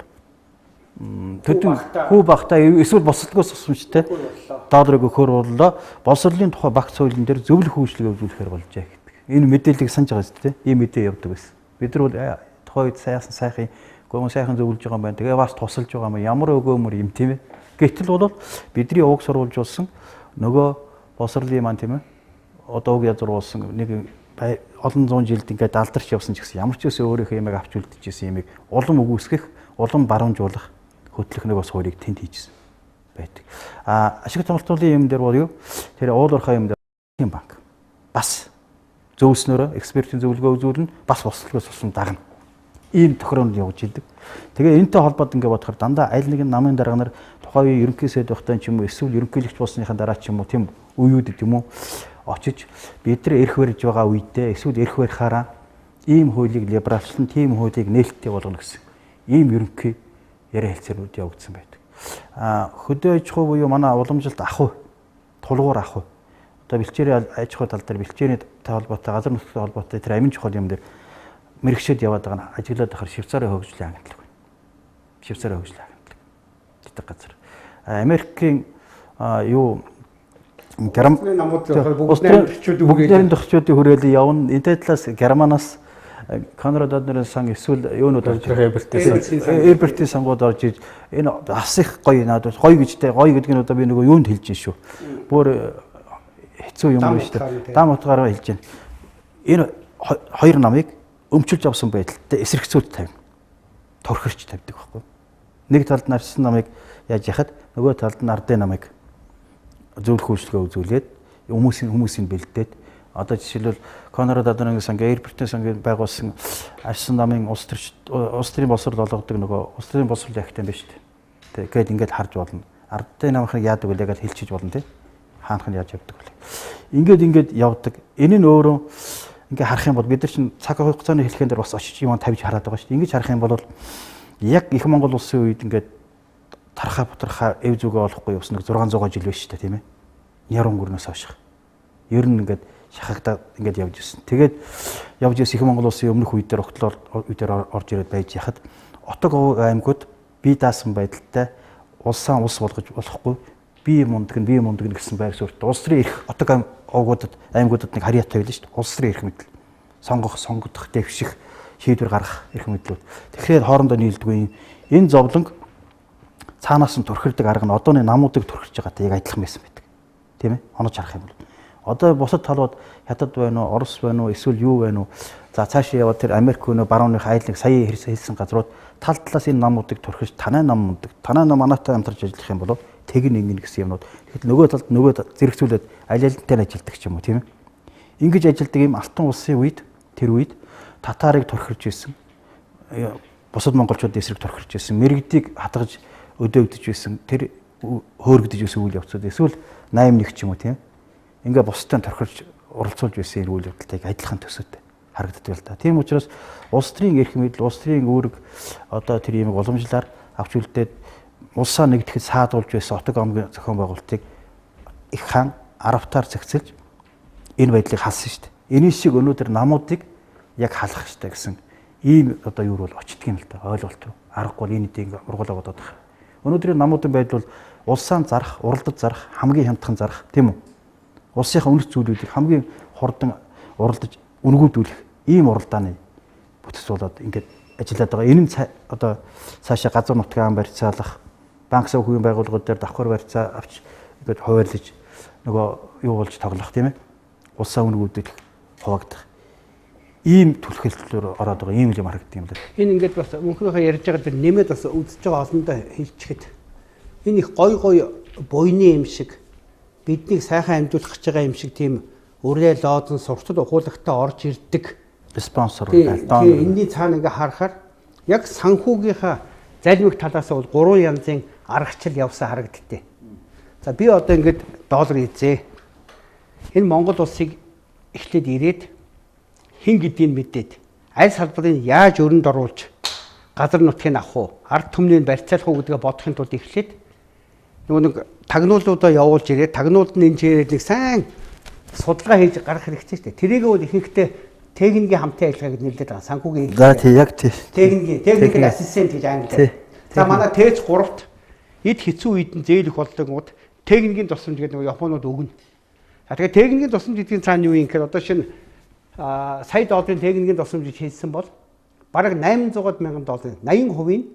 төдөн хүү багтаа эсвэл бослоггүй тусламжтай долларыг өгөхөр боллоо. Боловсролын тухай багц хуулийн дээр зөвлөх үйлчлэг өгүүлэхээр болжээ гэдэг. Энэ мэдээллийг санаж байгаа шүү дээ. Ийм мэдээ явдаг байсан. Бид нар бол тухайд сайхан гомон сайхан зөвлөж байгаа юм байна. Тэгээ бас тусалж байгаа юм. Ямар өгөөмөр юм тийм ээ. Гэтэл бол бидний уг сурвалж болсон нөгөө боловсролын маань тийм ээ. Одоо уг язгууруулсан нэг олон зуун жилд ингээд алдарч явсан ч гэсэн ямар ч өсөө өөрийнхөө ямиг авч үлдэжсэн ямиг улам үгүйсгэх, улам баруунжуулах хөтлөх нэг бас хуурийг тэнд хийжсэн байдаг. Ашиг томилтуулын юм дээр бол юу? Тэр уулуурхай юм дээр банк бас зөвлснөөрөө экспертийн зөвлөгөө үзүүлнэ, бас бослогоос тусам дагна. Ийм тохиромж явж идэг. Тэгээ энэтэй холбоод ингээд бодохоор дандаа аль нэгэн намын дарга нар тухайн үеийн ерөнхий сайд байхдаа ч юм уу эсвэл ерөнхийлөгч болсныхаа дараа ч юм уу тийм үеүүд юм уу очиж бид нар эрх барьж байгаа үедээ эсвэл эрх барихаараа ийм хуулийг либералчлан, тийм хуулийг нээлттэй болгоно гэсэн ийм ерөнхий яриа хэлцээрүүд явагдсан байдаг. Хөдөө аж ахуй буюу манай уламжилт ахуй, тулгуур ахуй. Одоо бэлчээрийн аж ахуй тал дээр бэлчээрийн холбоотой, газар нутгийн холбоотой тэр амин чухал юм дээр мэрэгшээд яваад байгаа нь ажиглаад ахаар Швейцарын хөгжлийн агентлаг байна. Швейцарын хөгжлийн агентлаг. Гэдэг газар. Америкийн юу Германы намууд бүгдээрийн тохиолчдын хүрээлэн явна. Энтэй талаас Германаас Конрад Аденауэрийн сан эсвэл юунууд орж Эрбертийн сангууд орж ирж энэ бас их гоё надад гоё гэжтэй гоё гэдэг нь одоо би нөгөө юунд хэлж шүү. Бүр хэцүү юм байна шүү дээ. Дам утгаараа хэлж байна. Энэ хоёр намыг өмчилж авсан байдалтай эсрэгцүүлж тавина. Торхирч тавьдаг байхгүй. Нэг талд нарчсан намыг яаж яхад нөгөө талд нь ардын намыг зөвлөх үйлчлэгээ үзүүлээд хүмүүсийн бэлдээд одоо жишээлбэл Конрад Аденауэрийн сан, Эрбертийн сангийн байгуулсан арьсан намын улс төрийн боловсрол олгодог нөгөө улс төрийн боловсрол агент юм байна шүү дээ. Тэгээд ингээд харж болно. Ардын намынхыг яадаг вэ гэж хэлчихэж болно тийм. Хаанх нь яаж явдаг вэ? Ингээд явдаг. Энэ нь өөрөө ингээ харах юм бол бид нар чинь цаг хугацааны хэлхэн дээр бас очиж юм тавьж хараад байгаа шүү дээ. Ингэж харах юм бол яг их Монгол улсын үед ингээд тархаа бутархаа эв зүгээ олохгүй явсан нэг 600 жил биш шүү дээ тийм ээ. Нярун гүрнээс хойш. Ер нь ингээд шахагдаад ингээд явж ирсэн. Тэгээд явж ирсэн их Монгол улсын өмнөх үед дээр огтлоор үедээр орж ирээд байж яхад отог аймагуд бие даасан байдалтай улсаа улс болгож болохгүй бие мундаг гэсэн байр суурьтай улс төрийн эрх отог аймагуудад нэг харьяатай байл шүү дээ. Улс төрийн эрх мэдэл. Сонгогдох, дэвших, шийдвэр гаргах эрх мэдлүүд. Тэгэхээр хоорондоо нийлдэггүй энэ зовлонг цаанаас нь турхирдаг арга нь одооны намуудыг турхирж байгаатай яг адилхан байсан байдаг. Тийм ээ? Онож харах юм бол. Одоо бусад талууд хятад байна уу, Орос байна уу, эсвэл юу байна уу? За цаашаа яваад тэр Америк өнөө барууных айлыг сая хэлсэн газрууд тал талаас энэ намуудыг турхирч танай нам манайтай хамтарч ажиллах юм бол тэг нэг гэсэн юмнууд. Тэгэхээр нөгөө талд нөгөө зэрэгцүүлээд аль альнтай ажилдаг ч юм уу, тийм ээ? Ингэж ажилдаг юм алтан улсын үед тэр үед татарыг турхирж ирсэн. Бусад монголчууд эсрэг турхирж ирсэн. Мэргэдийг хатгаж өдөөгдөж байсан. Тэр хөөргөдөж байсан үйл явцууд эсвэл 81 ч юм уу, тийм ээ? Ингээ бусдад торхирч оролцуулж байсан энэ үйл явдалтай адилхан төсөөтэй харагддаг л да. Тийм учраас улс төрийн эрх мэдэл, улс төрийн үүрэг одоо тэр юм уламжлалаар авч үлдээд улсаа нэгдэхэд саадуулж байсан отог омгийн зохион байгуулалтыг их хаан аравтаар зохицуулж энэ байдлыг халсан шүү дээ. Энэ шиг өнөөдөр намуудыг яг халах хэрэгтэй гэсэн ийм одоо юу бол очдөг юм л да. Ойлголт руу аргагүй энэ дийг ургуулаа бодоод байгаа. Өнөөдрийн намуудын байдал бол улсаа зарах, уралдаж зарах, хамгийн хямдхан зарах, тийм үү? Улсынхаа үнэт зүйлүүдийг хамгийн хурдан уралдаж үнгүүдүүлэх ийм уралдааны бүтц болоод ингээд ажиллаад байгаа. Энэ нь одоо цаашаа газар нутгийн барьцаалах, банк санхүүгийн байгууллагууд дээр давхар барьцаа авч ингээд хуваарлаж нөгөө юу болж тоглох тийм ээ. Улсаа үнгүүдийг хуваагдах. Ийм түлхэлтлөөр ороод байгаа ийм юм харагддаг юм даа. Энэ ингээд бас мөнхнийхээ ярьж байгаа дээр нэмээд бас үзэж байгаа олондоо хэлчихэхэд энэ их гой буйны юм шиг биднийг сайхан амжуулах гэж байгаа юм шиг тийм өрөө лоодон суртал ухуулагтай орж ирдэг спонсор энэний цаана ингээ харахаар яг санхүүгийнхаа залмиг талаас бол 3 янзын аргачлал явсан харагдтыг. За би одоо ингээд доллар эзээ. Энэ Монгол улсыг эхлээд ирээд хин гэдгийг мэдээд аль салбарын яаж өрөнд оруулж газар нутгийг авах уу, ард түмнийг барьцаалах уу гэдгээ бодохын тулд эхлээд нөгөө нэг тагнуулуудаа явуулж ирээд тагнуулын инженерийг нэг сайн судалгаа хийж гаргах хэрэгтэй шүү дээ. Тэрийг бол ихэнхдээ техникийн хамтын ажиллагаа гэж нэрлэдэг байгаа. Санхүүгийн За тий яг тий. Техникийн ассистент гэж англиар. За манай Т.Ч. 3-т эд хэцүү үед нь зээл их болдоггууд техникийн тусламж гэдэг нөгөө Японууд өгнө. Тэгэхээр техникийн тусламж гэдгийн цаана юу юм гэхээр одоо шинэ сая долларын техникийн тусламж хийсэн бол бараг 800 мянган долларын 80% нь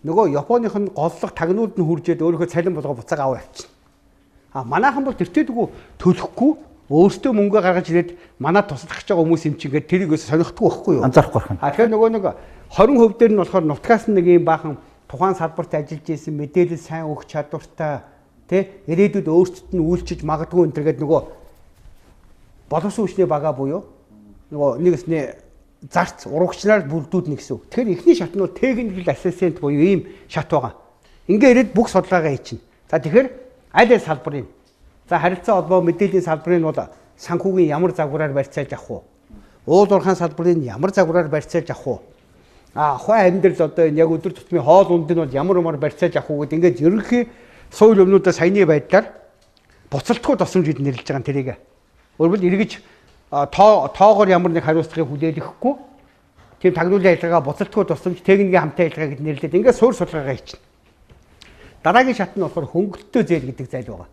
нөгөө Японых нь голлох тагнуулд нь хүржээд өөрийнхөө цалин болгоо буцаага аваа явчихна. Манайхан бол тэртээдгүй төлөхгүй өөртөө мөнгө гаргаж ирээд манад туслах гэж байгаа хүмүүс юм чинь ингээд тэрийг өс сонирхдаггүй байхгүй юу? Анзаарахгүй байх нь. Тэгэхээр нөгөө нэг 20% дээр нь болохоор нутгаас нэг юм баахан тухайн салбарт ажиллаж исэн мэдээлэл сайн өгч чадвартай тий ирээдүйд өөрсдөд нь үйлчиж магадгүй энэ төргээд нөгөө боловсон хүчний бага буюу нөгөө нэгэсний зарц урагчлаар бүрдүүлнэ гэсэн үг. Тэгэхээр эхний шат нь техникэл ассистент буюу ийм шат байгаа. Ингээ ирээд бүх судалгаагаа хийчихнэ. За тэгэхээр аль аль салбарын за харилцаа холбоо мэдээллийн салбарын бол санхүүгийн ямар загвараар барьцаалж авах уу? Уул уурхайн салбарын ямар загвараар барьцаалж авах уу? Хой амьдрал одоо энэ яг өдөр тутмын хоол унд нь бол ямар барьцаалж авах уу гэдэг ингээд ерөнхий суур өмнөдөө саяны байдлаар буцалтгүй тусламж гэж нэрлэж байгаа тэрийг. Өөрөөр эргэж тоогоор ямар нэг хариуцлагыг хүлээлгэхгүй тийм тагнуулын ажиллагаа буцалтгүй тусламж техникийн хамтын ажиллагаа гэж нэрлээд ингээд суур судалгаагаа хийчихнэ. Дараагийн шат нь болохоор хөнгөлөлтөө зээл гэдэг зайл байгаа.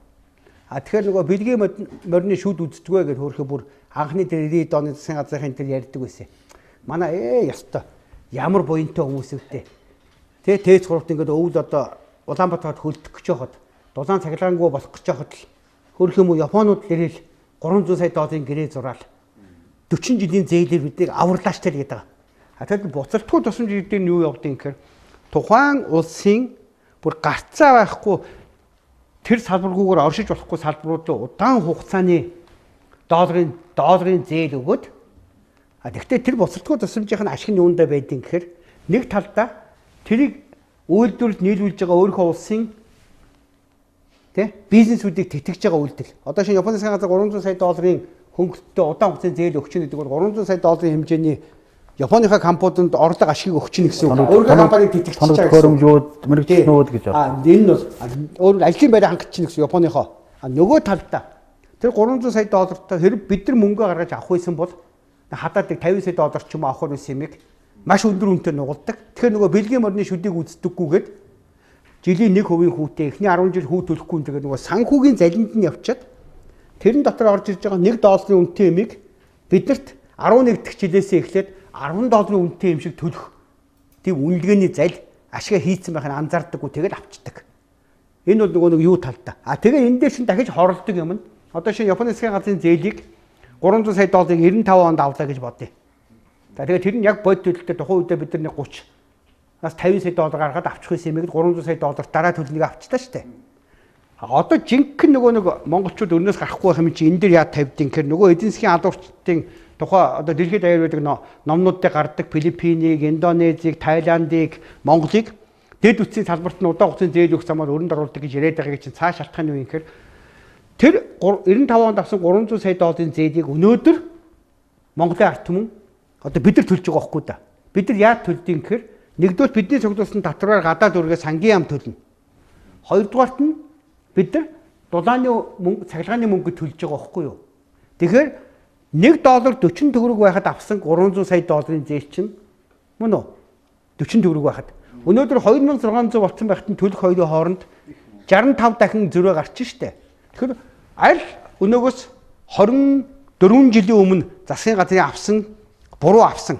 Тэгэхээр нөгөө бэлгийн морины шүд үздэггүй гэж хөөрхөө бүр анхны дээр 90-д оны засгийн газрын тэр ярьдаг байсан. Манай ёстой ямар буянтай хүмүүс өвтэй. Т.Ч. 3-т ингээд өвөл одоо Улаанбаатарт хөлдөх гэж байхад дулаан цахилгаангүй болох гэж байхад л хөөрхөө мө Японууд нэрэл 300 сая долларын гэрээ зураал 40 жилийн зээлээр биднийг аварлаач тал гэдэг. Тэгэхээр буцалтгүй тусламж гэдэг нь юу явдгийг гэхээр тухайн улсын бүр гарцаа байхгүй тэр салбаргүйгээр оршиж болохгүй салбаруудад удаан хугацааны долларын зээл өгөөд тэгвэл тэр буцалтгүй тусламжийн ашиг нь юундаа байдгийг гэхээр нэг талдаа тэрийг үйлдвэрлэлд нийлүүлж байгаа өөрийнхөө улсын бизнесүүдийг тэтгэж байгаа үйлдэл. Одоо шинэ Японы засгийн газар 300 сая долларын хөнгөлөлтөд удаан хугацааны зээл өгч гэдэг бол 300 сая долларын хэмжээний Японыхаа компаниуд орлого ашиг өгч гэсэн үг. Өөрийнхөө компаниг тэтгэж байгаа хөрөмжүүд, мэрэгчлэнүүд гэж байна. Энэ нь бол өөр ажлын байраа хангаж чинь гэсэн Японыхоо. Нөгөө талдаа тэр 300 сая доллартай хэрэг бид нар мөнгө гаргаж авах байсан бол хадаад 50 сая доллар ч юм авах байсан юмыг маш өндөр үнэтэй нугалдаг. Тэгэхээр нөгөө бэлгийн морины шүдийг үздэггүйгээд жилийн 1% хүүтэй эхний 10 жил хүү төлөхгүй тэгээд нөгөө санхүүгийн залинд нь явчаад тэрэн дотор орж ирж байгаа 1 долларын үнэтэй юмыг биднэрт 11 дахь жилээсээ эхлээд 10 долларын үнэтэй юм шиг төлөх тийм үнэлгээний зал ашигаа хийцэн байх нь анзаардаггүй тэгээд авчдаг. Энэ бол нөгөө нэг юу талтай. Тэгээ энэ дээр шин дахиж хорлдог юм нь одоо шинэ Японы засгийн газрын зээлийг 300 сая долларыг 95 онд авлаа гэж бодъё. Тэгээд тэр нь яг бод төлөлтөд тухайн үедээ бид нар 30-аас 50 сая доллар гаргаад авчих байсан юм ийм 300 сая доллар дараа төлнийг авчлаа шүү дээ. Одоо жинхэнэ нөгөө нэг монголчууд өрнөөс гарахгүй байх юм чи энэ дээр яа тавьдیں۔ Тэгэхээр нөгөө эдийн засгийн алуурчдын тухай одоо дэлхийд аюулгүй номнуудтай гардаг Филиппинийг, Индонезийг, Тайландыг, Монголыг дэд үтсийн салбарт нь удаан хугацааны зээл өгөх замаар өрөнд оруулдаг гэж яриад байгааг чинь цааш шалтгаан юу юм гэхээр тэр 95 онд авсан 300 сая долларын зээлийг өнөөдөр Монголын ард түмэн одоо бид нар төлж байгаа байхгүй да. Бид нар яаж төлдөг гэхээр нэгдүгээр бидний цуглуулсан татвараар гадаад үргээ сангийн ам төлнө. Хоёрдугаарт нь бид нар дулааны мөнгө, цахилгааны мөнгө төлж байгаа байхгүй юу? Тэгэхээр $1 40 төгрөг байхад авсан 300 сая долларын зээл чинь мөн үү? 40 төгрөг байхад. Өнөөдөр 2600 болсон байхад нь төлөх хоёрын хооронд 65 дахин зөрөө гарч штэ. Тэгэхээр аль өнөөгөөс 24 жилийн өмнө засгийн газрын авсан буруу авсан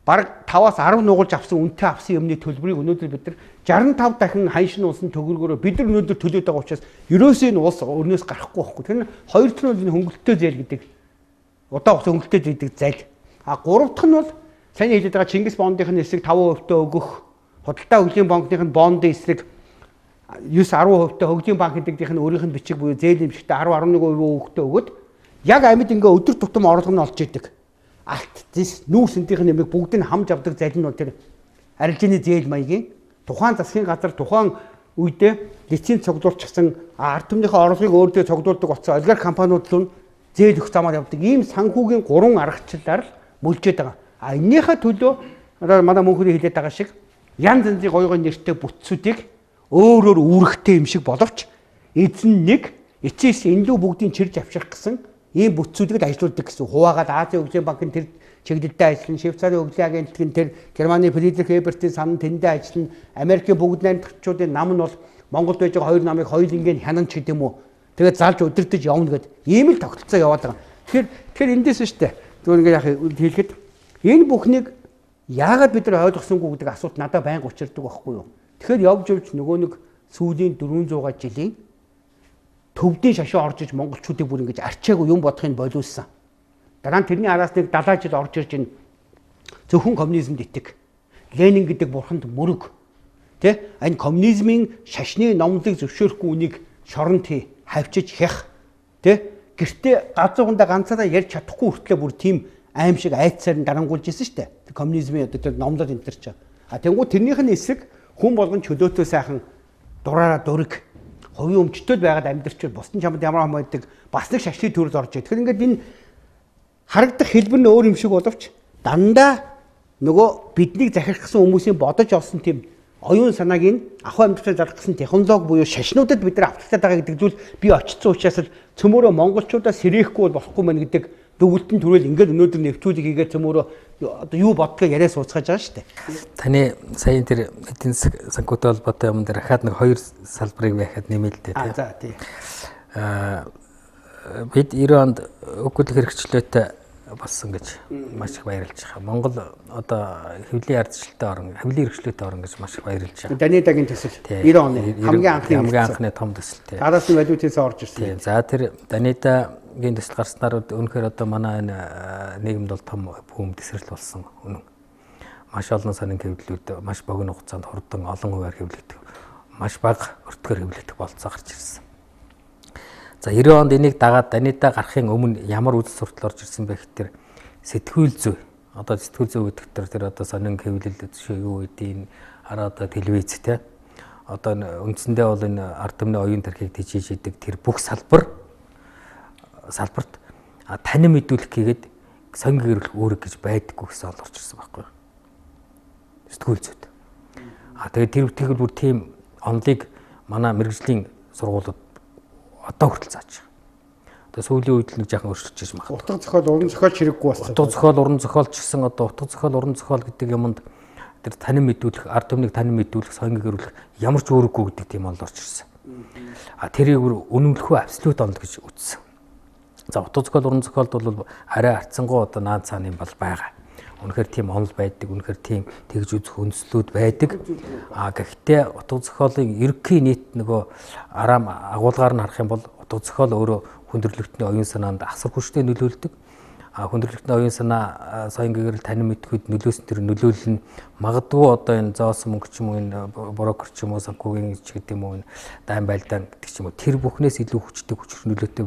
бараг 5-аас 10 нугалж авсан үнэтэй авсан юмны төлбөрийг өнөөдөр бид нар 65 дахин ханшин улсын төгрөгөөр бид нар өнөөдөр төлөөд байгаа учраас ерөөсөө энэ улс өрнөөс гарахгүй байхгүй. Тэр нь хоёр дахь нь хөнгөлөлтөө зээл гэдэг удаан хугацааны хөнгөлөлтөө зээл зал. Гурав дахь нь бол сайн хэлээд байгаа Чингис бондын эсрэг 5% өгөх, худалдаа хөгжлийн банкных нь бондын эсрэг 9-10% хөгжлийн банк гэдэгтийнх нь өөрийнх нь бичиг буюу зээл эмчигтэй 10-11% өгөхтэй өгöd яг амьд ингээ өдөр тутам орлого нь олж идэг. Алт зис нүүрсэнтийнх нь ямиг бүгдийг хамж авдаг зал нь бол тэр арилжааны зээл маягийн тухайн засгийн газар тухайн үедээ лиценз цуглуулчихсан ард түмнийхээ орлогыг өөртөө цуглуулдаг утсан олигарх компаниуд л зээл өгөх замаар явдаг. Ийм санхүүгийн 3 аргачлалаар л мүлжээд байгаа. А энийхээ төлөө одоо манай мөнхөрийн хэлээд байгаа шиг янз янзын гоё гоё нэртэй бүтцүүдийг өөрөөр үүрэгтэй юм шиг боловч эзэн нэг эцэс энэ лүү бүгдийг чирж авчрах гэсэн ийм бүтцүүдийг ажиллаулдаг гэсэн. Хуваагаад Азийн хөгжлийн банкын тэр чиглэлдээ ажиллана, Швейцарын хөгжлийн агентлагийн тэр Германы Фридрих Эбертийн сан тэндээ ажиллана, Америкийн бүгд найрамдагчдын нам нь бол Монголд байж байгаа хоёр намыг хоёулангийн хянан ч гэдэм үү. Тэгээд залж удирдах явна гэд ийм л тогтолцоо яваад байгаа. Тэгэхээр эндээс нь штэ. Зүгээр ингээд яг хэлэхэд энэ бүхнийг яагаад бид нар ойлгосонгүй гэдэг асуулт надад байнга учирдаг байхгүй юу? Тэгэхээр явж нөгөө нэг сүүлийн 400 жилийн төвдийн шашин орж иж монголчуудыг бүр ингэж арчаагүй юм бодохыг болиулсан. Дараа нь тэрний араас нэг 70 жил орж ирж ин зөвхөн коммунизмд итэг. Ленин гэдэг бурханд мөрөг. Тэ? Энэ коммунизмын шашны номлыг зөвшөөрөхгүй үнийг шоронд хавчиж хях. Тэ? Гэртээ газуугандаа ганцаараа ярьж чадахгүй хүртлээр бүр тийм аим шиг айцсаар нь дарангуулж ирсэн шүү дээ. Коммунизмын одоо тэр номлол энэ төр чинь. А тэнгуү тэрнийх нь эсрэг хүн болгон чөлөөтэй сайхан дураараа дураг хувийн өмчтөд байгаад амьдрчвал бусдын чамд ямар хам байдаг бас нэг шашны төрөл орж ий. Тэгэхээр ингээд энэ харагдах хэлбэр нь өөр юм шиг боловч дандаа нөгөө биднийг захирахсан хүмүүсийн бодож олсон тийм оюун санааг нь ахуй амьдралаар зарах гэсэн технологи буюу шашнуудад бид нар авчирчаад байгаа гэдэг зүйл би очсон учраас л цөмөрөө монголчуудаа сэрэхгүй бол болохгүй мэн гэдэг дүгэлтэн төрөл ингээд өнөөдөр нэвтрүүлэг хийгээд цөмөрөө одоо юу боддгоо яриа сууцгааж байгаа шүү дээ. Таны саяын тэр эдийн засаг санхүүтэй холбоотой юм дээр ахаад нэг хоёр салбарыг байхад нэмэлт дээ тийм. За тийм. Бид 90 онд өгүүлбэр хэрэгчлөөтэй болсон гэж маш их баярлж байгаа. Монгол одоо хэвлэлийн ардчлалтай орн, хэвлэлийн хэрэгчлөөтэй орн гэж маш их баярлж байгаа. Данидагийн төсөл 90 оны хамгийн анхны том төсөл тийм. Араас нь валютээс орж ирсэн. Тийм. За тэр Данидагийн төсөл гарснаар үнэхээр одоо манай энэ нийгэмд бол том бүүм тесрэл болсон үнэн. Маш олон сонин хэвлэлүүд маш богино хугацаанд хурдан олон хувиар хэвлэгдэх, маш бага өртгөр хэвлэгдэх болцоо гарч ирсэн. За 90 онд энийг дагаад Данидаа гарахын өмнө ямар үзэл суртал орж ирсэн бэ гэхээр сэтгүүл зүй. Одоо сэтгүүл зүй гэдэг тэр одоо сонин хэвлэл шүү юу гэдэг араа одоо телевиз те. Одоо үндсэндээ бол энэ ард түмний оюун тархийг тижиж идэг тэр бүх салбарт танин мэдүүлэх гээд сонин гэрэл үүрэг гэж байдаггүй гэсэн ол орж ирсэн байхгүй юу. Сэтгүүл зүйд. Тэгээд тэр бүр тийм онлыг манай мэрэгжлийн сургуулиуд одоо хүртэл зааж байгаа. Одоо сүүлийн үед л нэг жоохон өөрчлөж ирж байна. Утга зохиол, уран зохиолч хэрэггүй болсон. Утга зохиол, уран зохиолч гэсэн одоо утга зохиол, уран зохиол гэдэг юмд тэр танин мэдүүлэх, ард түмнийг танин мэдүүлэх, соён гэрүүлэх ямар ч өөрөггүй гэдэг тийм ол орж ирсэн. Тэрийг үнэмлэхгүй абсолют онл гэж үзсэн. За утга зохиол, уран зохиолд бол арай арцсангуу одоо наад цааны бол байгаа. Үнэхээр тийм онл байдаг, үнэхээр тийм тэгж үзэх үндслүүд байдаг. Гэхдээ утга зохиолын ерөнхий нийт нөгөө араам агуулгаар нь харах юм бол утга зохиол өөрөө хүндрэлтний оюун санаанд асар хүчтэй нөлөөлдөг. Хүндрэлтний оюун санаа соён гэрэл танин мэдхэд нөлөөсөн тэр нөлөөлөл нь магадгүй одоо энэ зоосон мөнгө ч юм уу энэ брокер ч юм уу санхүүгийн ч гэдэг юм уу энэ дайн байлдаан гэдэг ч юм уу тэр бүхнээс илүү хүчтэй нөлөөтэй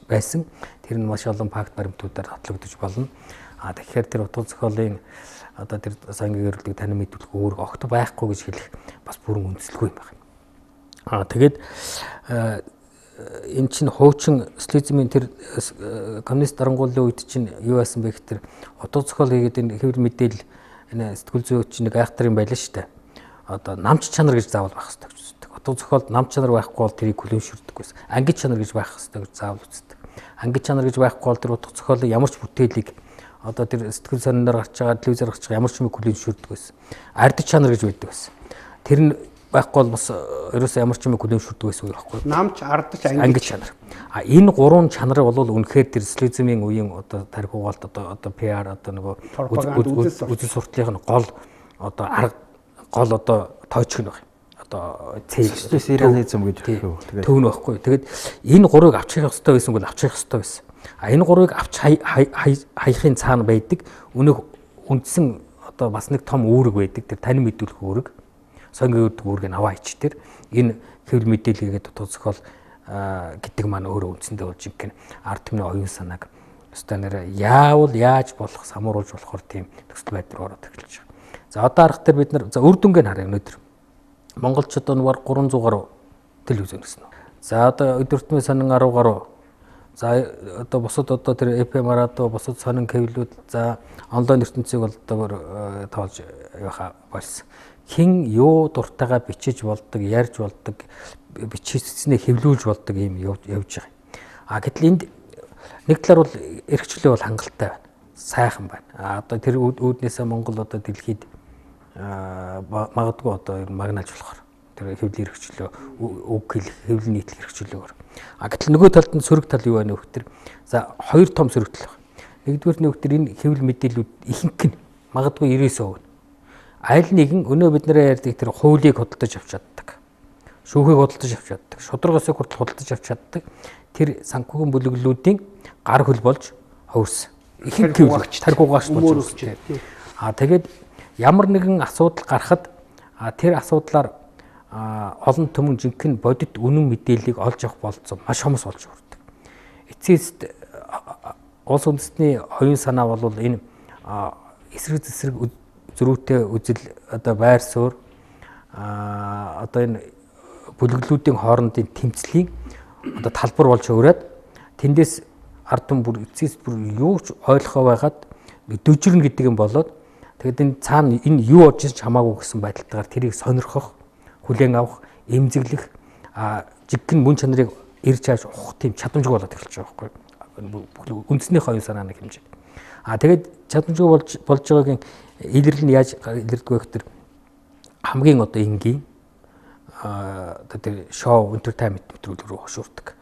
байсан. Тэр нь маш олон факт баримтуудаар татлагдаж болно. Тэгэхээр тэр утга зохиолын одоо тэр соён гэрэлтийг танин мэдүүлэх өөр огт байхгүй гэж хэлэх бас бүрэн үндэслэхгүй юм байна. Тэгээд энэ чинь хуучин социализмын тэр коммунист дарангууллын үед чинь юу байсан бэ гэхээр утга зохиол хийгээд энэ хэвлэл мэдээлэл энэ сэтгүүл зүйч чинь нэг айхтар юм байлаа шүү дээ. Одоо намч чанар гэж заавал байх хэрэгтэй гэж үздэг. Утга зохиолд нам чанар байхгүй бол тэрийг хүлээмжшүүлдэг байсан. Ангид чанар гэж байх хэрэгтэй гэж заавал үздэг. Ангид чанар гэж байхгүй бол тэр утга зохиолын ямар ч бүтээлийг одоо тэр сэтгэл сониноор гарч байгаа телевизээр гарч байгаа ямар ч юм хүлээмжшүүлдэг байсан. Ард чанар гэж байдаг байсан. Тэр нь байхгүй бол бас ерөөсөө ямар ч юм хүлээмжшүүлдэг байсан байхгүй. Намч, ардч, ангид чанар. Энэ гурван чанарыг бол үнэхээр тэр социализмын үеийн одоо тарих угаалт одоо PR одоо нөгөө үзэл сурталын гол одоо арга гол одоо тоочг нь байна. Одоо социализм гэж тэгээд төв нь байхгүй. Тэгээд энэ гурвыг авч явах хэрэгтэй байсан бол авч явах хэрэгтэй байсан. Энэ гурвыг авч хаяхын цаана байдаг өнөөх үндсэн одоо бас нэг том үүрэг байдаг. Тэр танин мэдүүлэх үүрэг, соён гэрэлтэх үүргийг аваа ич тэр энэ хэвлэл мэдээлэлгээд утга зохиол гэдэг маань өөрөө үндсэндээ болж юм. Ард түмний оюун санааг өстой нэр яавал яаж болох самууруулж болохоор тийм төсөл байдлаар ороод эхэлж байгаа. За одоо арга дээр бид нар за үр дүнгээ харъя өнөөдөр. Монголчууд оноор 300 гаруй телевиз өгсөн. За одоо өдөртмийн сонин 10 гаруй За одоо бусад одоо тэр эфемер одоо бусад сонин хэвлүүд за онлайн ертөнцийг бол одоо тоолж явах болсон. Хэн юу дуртайгаа бичиж болдог, ярьж болдог, бичээснээ хэвлүүлж болдог юм явж байгаа. Гэтэл энд нэг талаар бол эрхчлөө бол хангалттай байна. Сайхан байна. Одоо тэр үүднээсээ Монгол одоо дэлхийд магадгүй одоо магнааж болохоор тэр хэвлэл эрхчлөө үг хэлэх хэвлэл нийтлэх эрхчлөөр. Гэтэл нөгөө талд нь сөрөг тал юу байна вэ гэхээр за хоёр том сөрөг тал байна. Нэгдүгээр нь гэхээр энэ хэвлэл мэдээлүүд ихэнх нь магадгүй 90% нь аль нэгэн өнөө бид нараа ярьдаг тэр хуулийг худалдаж авч чаддаг. Шүүхийг худалдаж авч чаддаг. Шударгасыг худалдаж авч чаддаг. Тэр санхүүгийн бүлэглүүдийн гар хөл болж хөвөрсөн. Ихэнх хэвлэгч тархуугаач болж хөвөрсөн. Тэгээд ямар нэгэн асуудал гарахад тэр асуудлаар олон түмэн жинхэнэ бодит үнэн мэдээллийг олж авах болцоо маш хомос болж хүрдэг. Эцэст улс үндэстний оюун санаа бол энэ эсрэг зэсрэг зөрүүтэй үзэл одоо байр суурь одоо энэ бүлэглүүдийн хоорондын тэмцлийн одоо талбар болж өөрөөд тэндээс ард түмэн бүр эцэст бүр юу ч ойлгохоо байгаад дөжрөн гэдэг юм болоод тэгэд энэ цаана энэ юу болж ч хамаагүй гэсэн байдалтайгаар тэрийг сонирхох хүлээн авах, эмзэглэх, жиггэн мөн чанарыг ирж хааж ухах тийм чадамжгүй болоод эхэлж байгаа байхгүй. Үндэснийх оюун санааны хэмжээ. Тэгээд чадамжгүй болж байгаагийн илэрлэл нь яаж илэрдэггүй гэхээр хамгийн одоо энгийн одоо тэр шоу entertainment нэвтрүүлэг рүү хошуурдаг.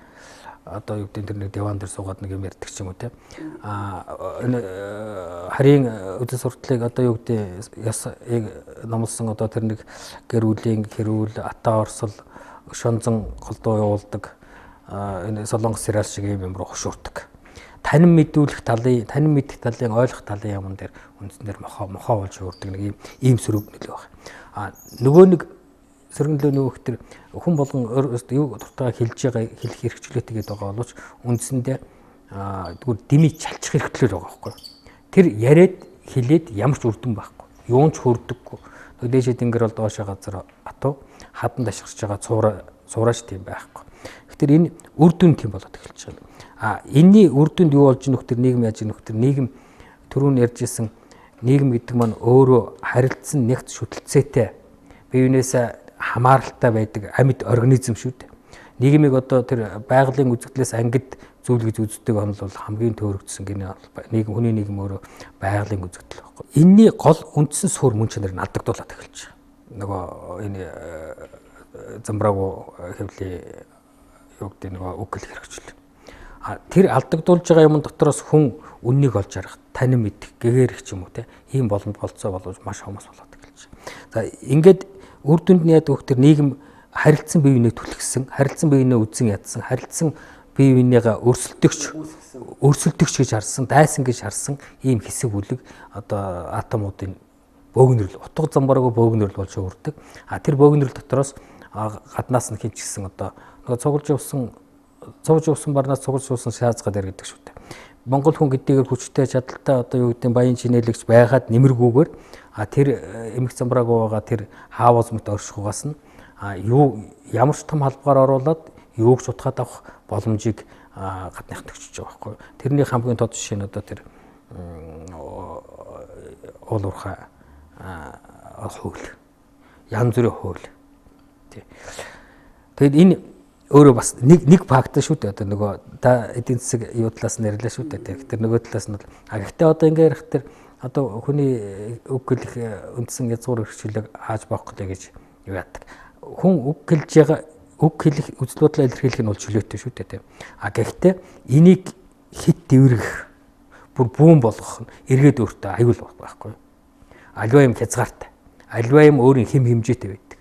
Одоо юу гэдэг тэр нэг диван дээр суугаад нэг юм ярьдаг ч юм уу те. Энэ харийн үдэл сурталыг одоо юу гэдэг ясыг номлосон одоо тэр нэг гэрүүлийн хэрүүл атаа орсол шонзон голдуу явуулдаг энэ солонгос сериал шиг юм руу хошуурдаг. Танин мэдүүлэх талын, танин мэдэх талын ойлгох талын юмн дээр үндснээр мохоо болж өөрдөг нэг ийм сөрөг нөлөө байна. Нөгөө нэг сөргөнлөө нөгөө ихтер хүн болгон юу дуртайгаа хэлж байгаа хэлэх хэрэгчлээтэй гэдэг байгаа боловч үндсэндээ тэгвэл дэмий чалчих хэрэгтлээ байгаа байхгүй. Тэр яриад хэлээд ямар ч үрдэн байхгүй. Юун ч хүрдэггүй. Дээшээ тэнгэр бол доошоо газар атуу хадан дашгирч байгаа цуураач тийм байхгүй. Тэгэхээр энэ үрдүн тийм болоод эхэлж байгаа. Энэний үрдүнд юу болж нөхтөр нийгэм яаж нөхтөр нийгэм түрүүн ярьжсэн нийгэм гэдэг маань өөрөө харилцсан нэгт шүтэлцээтэй биенээсээ хамааралтай байдаг амьд организм шүү дээ. Нийгмийг одоо тэр байгалийн үзэгдлээс ангид зүйл гэж үздэг онол бол хамгийн төөрөгдсөн гинэ нийгэм хүний нийгэм өөрөө байгалийн үзэгдэл байхгүй. Энэний гол үндсэн суурь мөн чанарыг алдагдуулаад эхэлж байгаа. Нөгөө энэ замбраагүй хэвлээ юу гэдэг нөгөө үг хэлэх хэрэгчлээ. Тэр алдагдуулж байгаа юм дотроос хүн үннийг олж харах, танин мэдэх, гэгэрэх ч юм уу те ийм боломж болцоо боловч маш хомос болоод эхэлж байгаа. За ингээд үр дүнд нь яадаг вэ? Нийгэм харилцсан бие биенээ түлхсэн, харилцсан бие биенээ үзэн ядсан, харилцсан бие биенийгээ өрсөлдөгч гэж харсан, дайсан гэж харсан ийм хэсэг бүлэг одоо атомуудын бөөгнөрл, утга замбараагүй бөөгнөрл болж өөрдөг. Тэр бөөгнөрл дотроос гаднаас нь хэмжигсэн одоо нөгөө цугж явсан барнаас цугж явсан шаазгаад яригддаг шүү дээ. Монгол хүн гэдгээр хүчтэй чадaltaй одоо юу гэдэг баян чинээлэгч байгаад нэмэргүйгээр тэр эмх замбраагүй байгаа тэр хаавууз мэт оршихугаас нь ямар ч том халбгаар оруулаад юуг ч утгаад авах боломжийг гадныханд өгч байгаа байхгүй. Тэрний хамгийн тод жишээ нь одоо тэр уул уурхай хууль. Янз бүрийн хууль. Тэгэд энэ өөрөө бас нэг факт шүү дээ. Одоо нөгөө та эдийн засаг юу талаас нь ярьлаа шүү дээ. Тэр нөгөө талаас нь гэхдээ одоо ингээ ярих тэр одоо хүний үг хэлэх үндсэн язгуур хэрэгчлэг хааж бавах гэдэг гэж юу яадаг. Хүн үг хэлж байгаа үг хэлэх үзэл бодлоо илэрхийлэх нь бол чөлөөтэй шүү дээ. Гэхдээ энийг хит дэврэх бүр бүүн болгох нь эргээд өөртөө аюул байхгүй. Аливаа юм хязгаартай. Аливаа юм өөрийн хэм хэмжээтэй байдаг.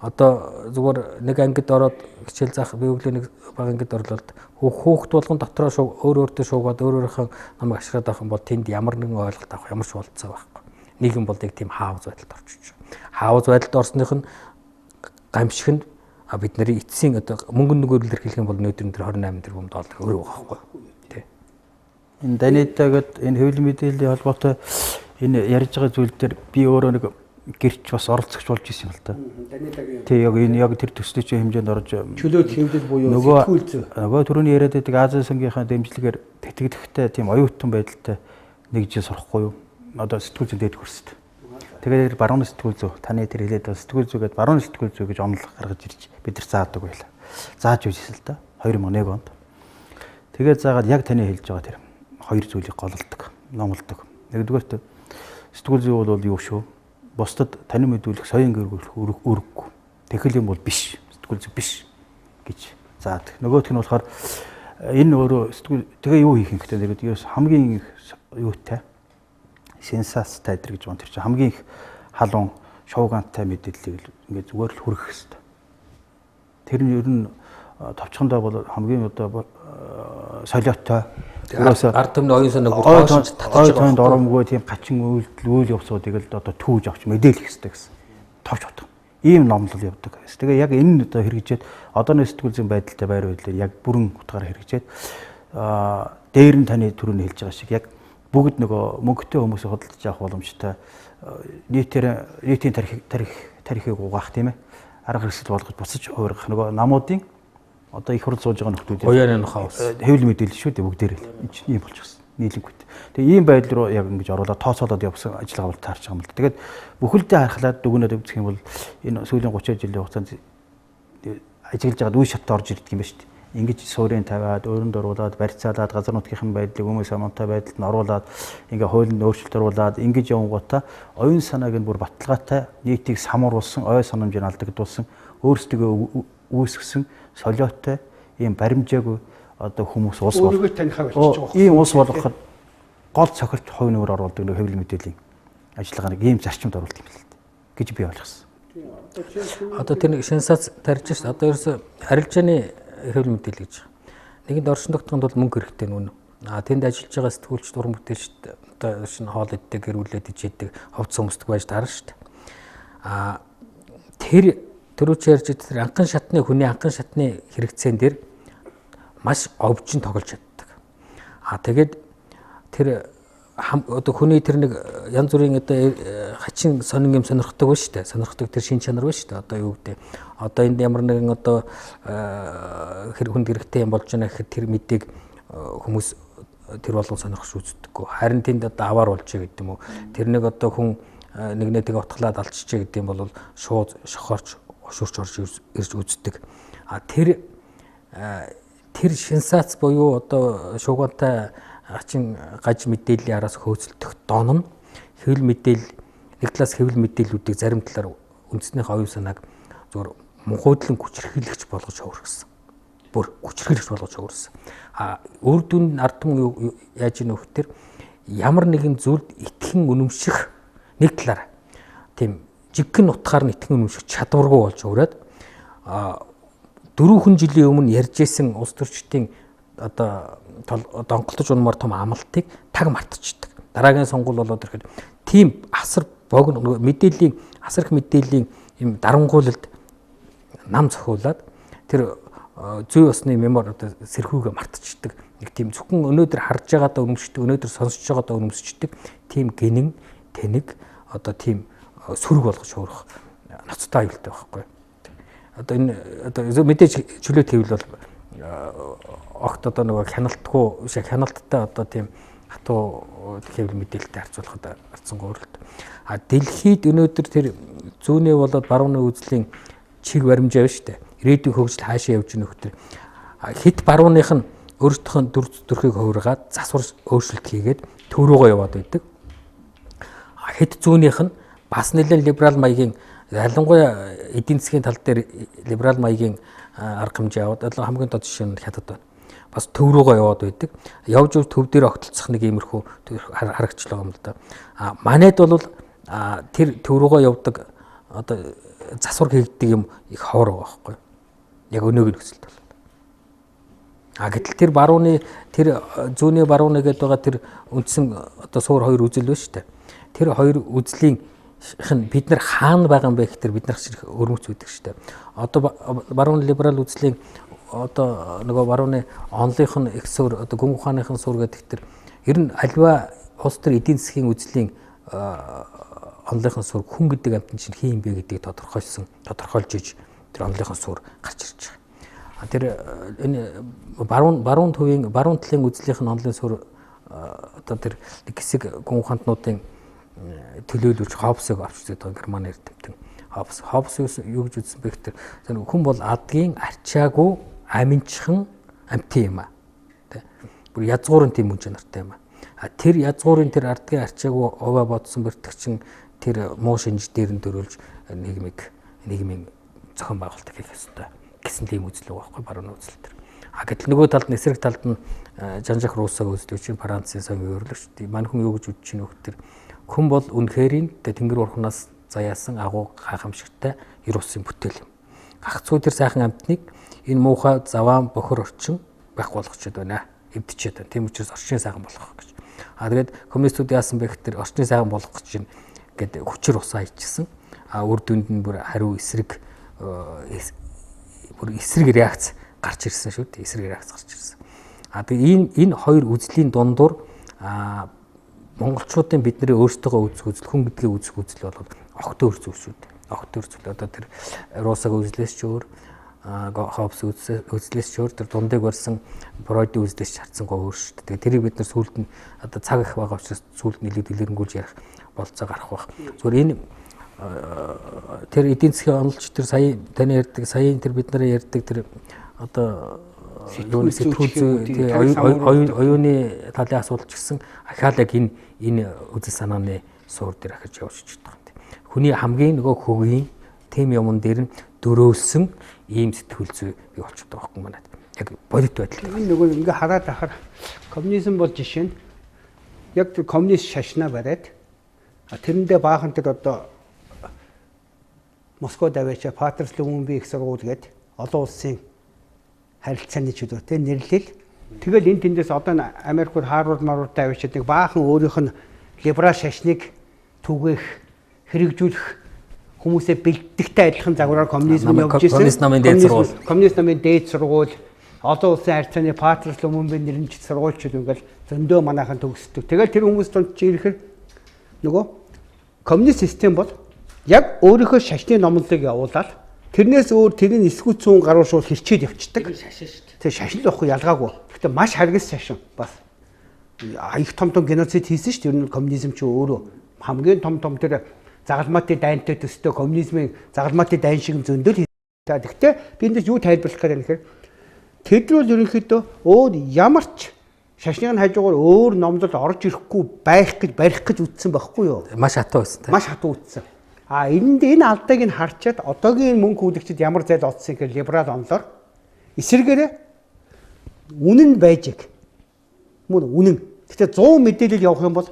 Одоо зүгээр нэг ангид ороод хичээл заах би өглөө нэг баг ангид орлоод хүүхд болгон дотроо өөртөө шуугаад өөрөөрийнхөө намайг ашиглаад авах юм бол тэнд ямар нэгэн ойлголт авах ямар ч болцоо байхгүй. Нийгэм бол яг тийм хаавз байдалд орчиж байгаа. Хаавз байдалд орсных нь гамшиг нь бид нарын эцсийн одоо мөнгөн нөгөөр илэрхийлэх юм бол өнөөдөр $28 тэрбум өөрөө байгаа байхгүй. Тэ. Энэ данитагад энэ хэвлэл мэдээллийн холбоотой энэ ярьж байгаа зүйл дээр би өөрөө нэг гэрч бас оролцогч болж исэн юм л та. Тий яг тэр төслийн хэмжээнд орж чөлөөт хэвлэл буюу сэтгүүл зүй. Нөгөө түрүүний яриад байдаг Азийн сангийнхаа дэмжлэгээр тэтгэлэгтэй тийм оюутан байдалтай нэг жил сурахгүй юу? Одоо сэтгүүл зүйн дэд курст. Тэгээд барууны сэтгүүл зүй таны тэр хэлээд байгаа сэтгүүл зүйгээд барууны сэтгүүл зүй гэж онол гаргаж ирж бид нар заадаг байла. Зааж үйсэн л та 2001 онд. Тэгээд заагаад яг таны хэлж байгаа тэр хоёр зүйлийг гололдог, номлодог. Нэгдүгээрт сэтгүүл зүй бол юу шүү? Бусдад таны мэдүүлэх соён гэрүүлэх өргөхгүй. Тэхэл юм бол биш. Сэтгүүл зүй биш гэж заадаг. Нөгөөх нь болохоор энэ өөрөө сэтгүүл тэгээ юу хийх юм гэхдээ тэгээд ерөөс хамгийн юутай сенсацтай гэдэг гэж байна. Тэр чинь хамгийн их халуун шуугантай мэдээллийг ингээд зүгээр л хүргэх хэрэгтэй. Тэр нь ер нь товчхондоо бол хамгийн одоо солиотой ард түмний оюун санааг хоошиж татаж байгаа. Доромгүй тийм гачин үйл явцуудыг л одоо түүж авч мэдээлэх хэрэгтэй гэсэн. Товч бодох. Ийм номлол явдаг. Тэгээ яг энэ одоо хэрэгжээд одооны сэтгүүл зүйн байдалтай байр байдлаар яг бүрэн утгаараа хэрэгжээд дээр нь таны түрүүний хэлж байгаа шиг яг бүгд нөгөө мөнгөтэй хүмүүсийг хөдөлж авах боломжтой нийтийн тарихыг угаах тийм ээ. Арга хэрэгсэл болгож буцаж хувиргах нөгөө намуудын одоо их хурд сууж байгаа нөхдүүд уяаны хаус хэвлэл мэдээлэл шүү дээ бүгдээрээ л энэ чинь ийм болчихсон нийлэнгүй. Тэгээ ийм байдал руу яг ингэж оруулаад тооцоолоод явсан ажиллагаа бол таарч байгаа юм л. Тэгээд бүхэлдээ харахад дүгнээд үзэх юм бол энэ сүүлийн 30 жилийн хугацаанд ажиллаж байгаад үе шатд орж ирдэг юм ба шүү дээ. Ингэж суурийн тавиад, өрөнд оруулаад, барьцаалаад, газар нутгийн байдлыг хүмүүс амантай байдалд нь оруулаад, ингээ хуулинд өөрчлөлт оруулаад, ингэж явангуудаа оюун санааг нь бүр баталгаатай нийтийг самруулсан, ой санамжийг алдагдуулсан, өөрсдөө үүсгэсэн солиотой ийм баримжаагүй одоо хүмүүс улс бол өөрийгөө танихаа болчихж байгаа. Ийм улс болгоход гол цохилт хувь нэмэр оруулдаг нэг хэвлэл мэдээллийн ажиллагааг ийм зарчимд оруулдаг юм л гэж би ойлгосон. Одоо тэр нэг сенсац тарьж шээ. Одоо ерөөсө арилжааны хэвлэл мэдээлэл гэж. Нэгэнд орчин тогтгонд бол мөнгө хэрэгтэй нүн. Тэнд ажиллаж байгаа сэтгүүлч уран бүтээлчд одоо шинэ хоол иддэг, гэр бүлээд ижээдэг, ховц өмсдөг байж таарна шүү дээ. Төрүүч ярьж тэр анхан шатны хүний анхан шатны хэрэгцээн дээр маш овжин тоглож чаддаг. Тэгээд тэр одоо хүний тэр нэг янз бүрийн одоо хачин сонин юм сонирхдаг ба шүү дээ. Сонирхдаг тэр шин чанар ба шүү дээ. Одоо юу гэдэг. Одоо энд ямар нэгэн одоо хүнд хэрэгтэй юм болж байна гэхэд тэр мэдээг хүмүүс тэр болгон сонирхож үздэггүй. Харин тэнд одоо аваар болж байгаа гэдэг юм уу. Тэр нэг одоо хүн нэгнээ тэгээ утгалаад алччихъя гэдэг юм бол шууд шохорч шүрч орж ирж үздэг. Тэр сенсац буюу одоо шуугантай хачин гаж мэдээллийн араас хөөцөлдөх дон нь хэвлэл мэдээлэл нэг талаас хэвлэл мэдээллүүдийг зарим талаар үндснийх оюун санааг зөвхөн мунхуудлан хүчрхийлэгч болгож хувирсан. Бүр хүчрхийлэгч болгож хувирсан. Үр дүнд ард түмэн яаж ийнө вөхтер ямар нэгэн зүйлд итгэн үнэмших нэг талаар тийм жиггэн утгаар нь итгэн үнэмших чадваргүй болж өрөөд 4 жилийн өмнө ярьжсэн улс төрчдийн одоо донголтож унмаар том амлалтыг таг мартчихдаг. Дараагийн сонгуул болоод ирэхэд тийм асар богино мэдээллийн асар их мэдээллийн юм дарангуулалд нам зохиулаад тэр зүй усны мемори одоо сэрхүүгээ мартчихдаг. Нэг тийм зөвхөн өнөөдөр харж байгаадаа үнэмшдэг, өнөөдөр сонсож байгаадаа үнэмсчдэг тийм гинэн тэнэг одоо тийм сүрэг болгож хуурах ноцтой аюултай байхгүй. Одоо энэ одоо мэдээж чөлөөт хэвлэл бол огт одоо нөгөө хяналтгүй хяналттай одоо тийм хатуу хэвлэл мэдээлэлтэй харьцуулахад арцсангүй өөрөлт. Дэлхийд өнөөдөр тэр зүүнээ болоод барууны үзлийн чиг баримжаа байна шүү дээ. Ирээдүйн хөгжил хаашаа явж гэнэ хөтер. Хит барууных нь өөрсдийнхөө дүр төрхийг хувиргаад засвар өөрчлөлт хийгээд төв рүүгээ яваад байдаг. Хит зүүнийх нь бас нэлээд либерал маягийн ялангуяа эдийн засгийн тал дээр либерал маягийн арга хэмжээ яваад хамгийн тод жишээ нь хятад байна. Бас төв рүүгээ яваад байдаг. Явж төв дээр огтлцох нэг иймэрхүү харагчлаа юм л да. Манайд бол тэр төв рүүгээ явдаг одоо засвар хийгддэг юм их ховор байгаа байхгүй. Яг өнөөгийн нөхцөлд бол. Гэтэл тэр барууны тэр зүүнний барууны гэдэг байгаа тэр үндсэн одоо суур хоёр үзэл байна шүү дээ. Тэр хоёр үзлийн бид нар хаана байгаа юм бэ гэхээр бид нар хэрэг өрмөц үүдэг шүү дээ. Одоо барууны либерал үзлийн одоо нөгөө барууны онлынх нь их суурь одоо гүн ухааныхын суурь гэдэг тэр ер нь альва улс төр эдийн засгийн үзлийн онолынхын суурь хүн гэдэг амьтан чинь хин юм бэ гэдгийг тодорхойлж иж тэр онолынхын суурь гарч ирж байгаа. Тэр энэ баруун талын үзлийнх нь онолын суурь одоо тэр нэг хэсэг гүн ухаантнуудын төлөөлөгч Хоббсыг авч үзээд байгаа Герман эрдэмтэн Хоббс юу гэж үзсэн бэ гэхээр хүн бол адгийн арчаагүй аминчхан амьтан юм аа. Тэ. Бүр язгуурын тийм үн чанартай юм аа. Тэр язгуурын тэр ардгийн арчаагүй овоо бодсон бэртгчин тэр муу шинж дээр нь дөрүүлж нийгмийн зохион байгуулалт хийх ёстой гэсэн тийм үзэл байгаа байхгүй баруун үзэл төр. Гэтэл нөгөө талд нь эсрэг талд нь жанжах руусаг үзлэгч Францын соёлын өөрлөгч мань хүн юу гэж үзэж чинь нөхдөр хүн бол үнэхэрийн тэнгэр урхнаас заяасан агуу гайхамшигтай ер усын бүтээл юм. Гагцгүй тэр сайхан амьтныг энэ муухай заваан бохор орчин байх болгочод байна. Эвдчихэд байна. Тийм учраас орчин сайхан болгох гэж. Тэгээд коммунистууд яасан бэ гэхээр орчин сайхан болгох гэж ингээд хүчээр усаа ичсэн. Үр дүнд нь бүр хариу эсрэг реакц гарч ирсэн шүү дээ. Эсрэг реакц гарч ирсэн. Тэгээд энэ хоёр үзлийн дундуур монголчуудын бидний өөрсдөө үзэх үзэл хүн гэдгийг үзэх үзэл бол огт өөр зүйл шүү дээ. Огт өөр зүйл. Одоо тэр Руусаг үзлээс ч өөр, Хоббс үзлээс ч өөр, тэр дундыг барьсан Фройдын үзлээс ч харцсангүй өөр шүү дээ. Тэрийг бид нар сүүлд нь одоо цаг их байгаа учраас сүүлд нь илүү дэлгэрэнгүүлж ярих болцоо гарах байх. Зүгээр энэ тэр эдийн засгийн онолч тэр сая таны ярьдаг, саяын тэр бид нараа ярьдаг тэр одоо оюуны талын асуудал ч гэсэн ахаалаг энэ үзэл санааны суур дээр ахиж явж байгаа юм. Хүний хамгийн нөгөө хөгийн тем юмн дээр нь дөрөөлсөн ийм сэтгүүл зүй бий болчиход байгаа юм байна. Яг бодит байдал. Энэ нөгөө ингээ хараад ахаар коммунизм бол жишээ нь яг тэр коммунист шашнаа бариад тэрэндээ баахан тэр одоо Москвад аваачаа Патерслумын их сургууль гээд олон улсын харилцааны чөлөөтэй нэрлэл. Тэгэл энэ тэндээс одоо Америкт Харвард-Марвардтай аваачаад нэг баахан өөрийнх нь либерал шашныг түгээх, хэрэгжүүлэх хүмүүсээ бэлтгэхтэй адилхан загвараар коммунизм явж ирсэн. Коммунист намын дээд сургууль, олон улсын харилцааны Патерслумын нэрнжит сургуульчид ингээл зөндөө манайхан төгсдөг. Тэгэл тэр хүмүүс донд чи ирэхээр нөгөө коммунист систем бол яг өөрийнхөө шашны номлолыг явуулаад тэрнээс өөр тэрийн эсгүү цүүн гаруй шууд хэрчээд явцдаг. Шашин шүү дээ. Тэр шашин л байхгүй ялгаагүй. Гэхдээ маш харгас шашин бас их том геноцид хийсэн шүү дээ. Ер нь коммунизм чи өөрөө хамгийн том тэр загалмаатын дайнтай төстэй коммунизмын загалмаатын дайн шиг зөндөл хийсэн. Гэхдээ би эндээс юу тайлбарлах гэдэг юм хэрэг тэд бол ерөнхийдөө өөр ямар ч шашныг нь хажуугаар өөр номлол орж ирэхгүй барих гэж үтсэн байхгүй юу? Маш хатуу байсан. Маш хатуу үтсэн. Энэ алдааг нь харчаад одоогийн мөнгө хүлэгчид ямар зайл олдсон гэхээр либерал онлоор эсэргээрээ үнэн байж иг. Мөн үнэн. Гэхдээ 100 мэдээлэл явах юм бол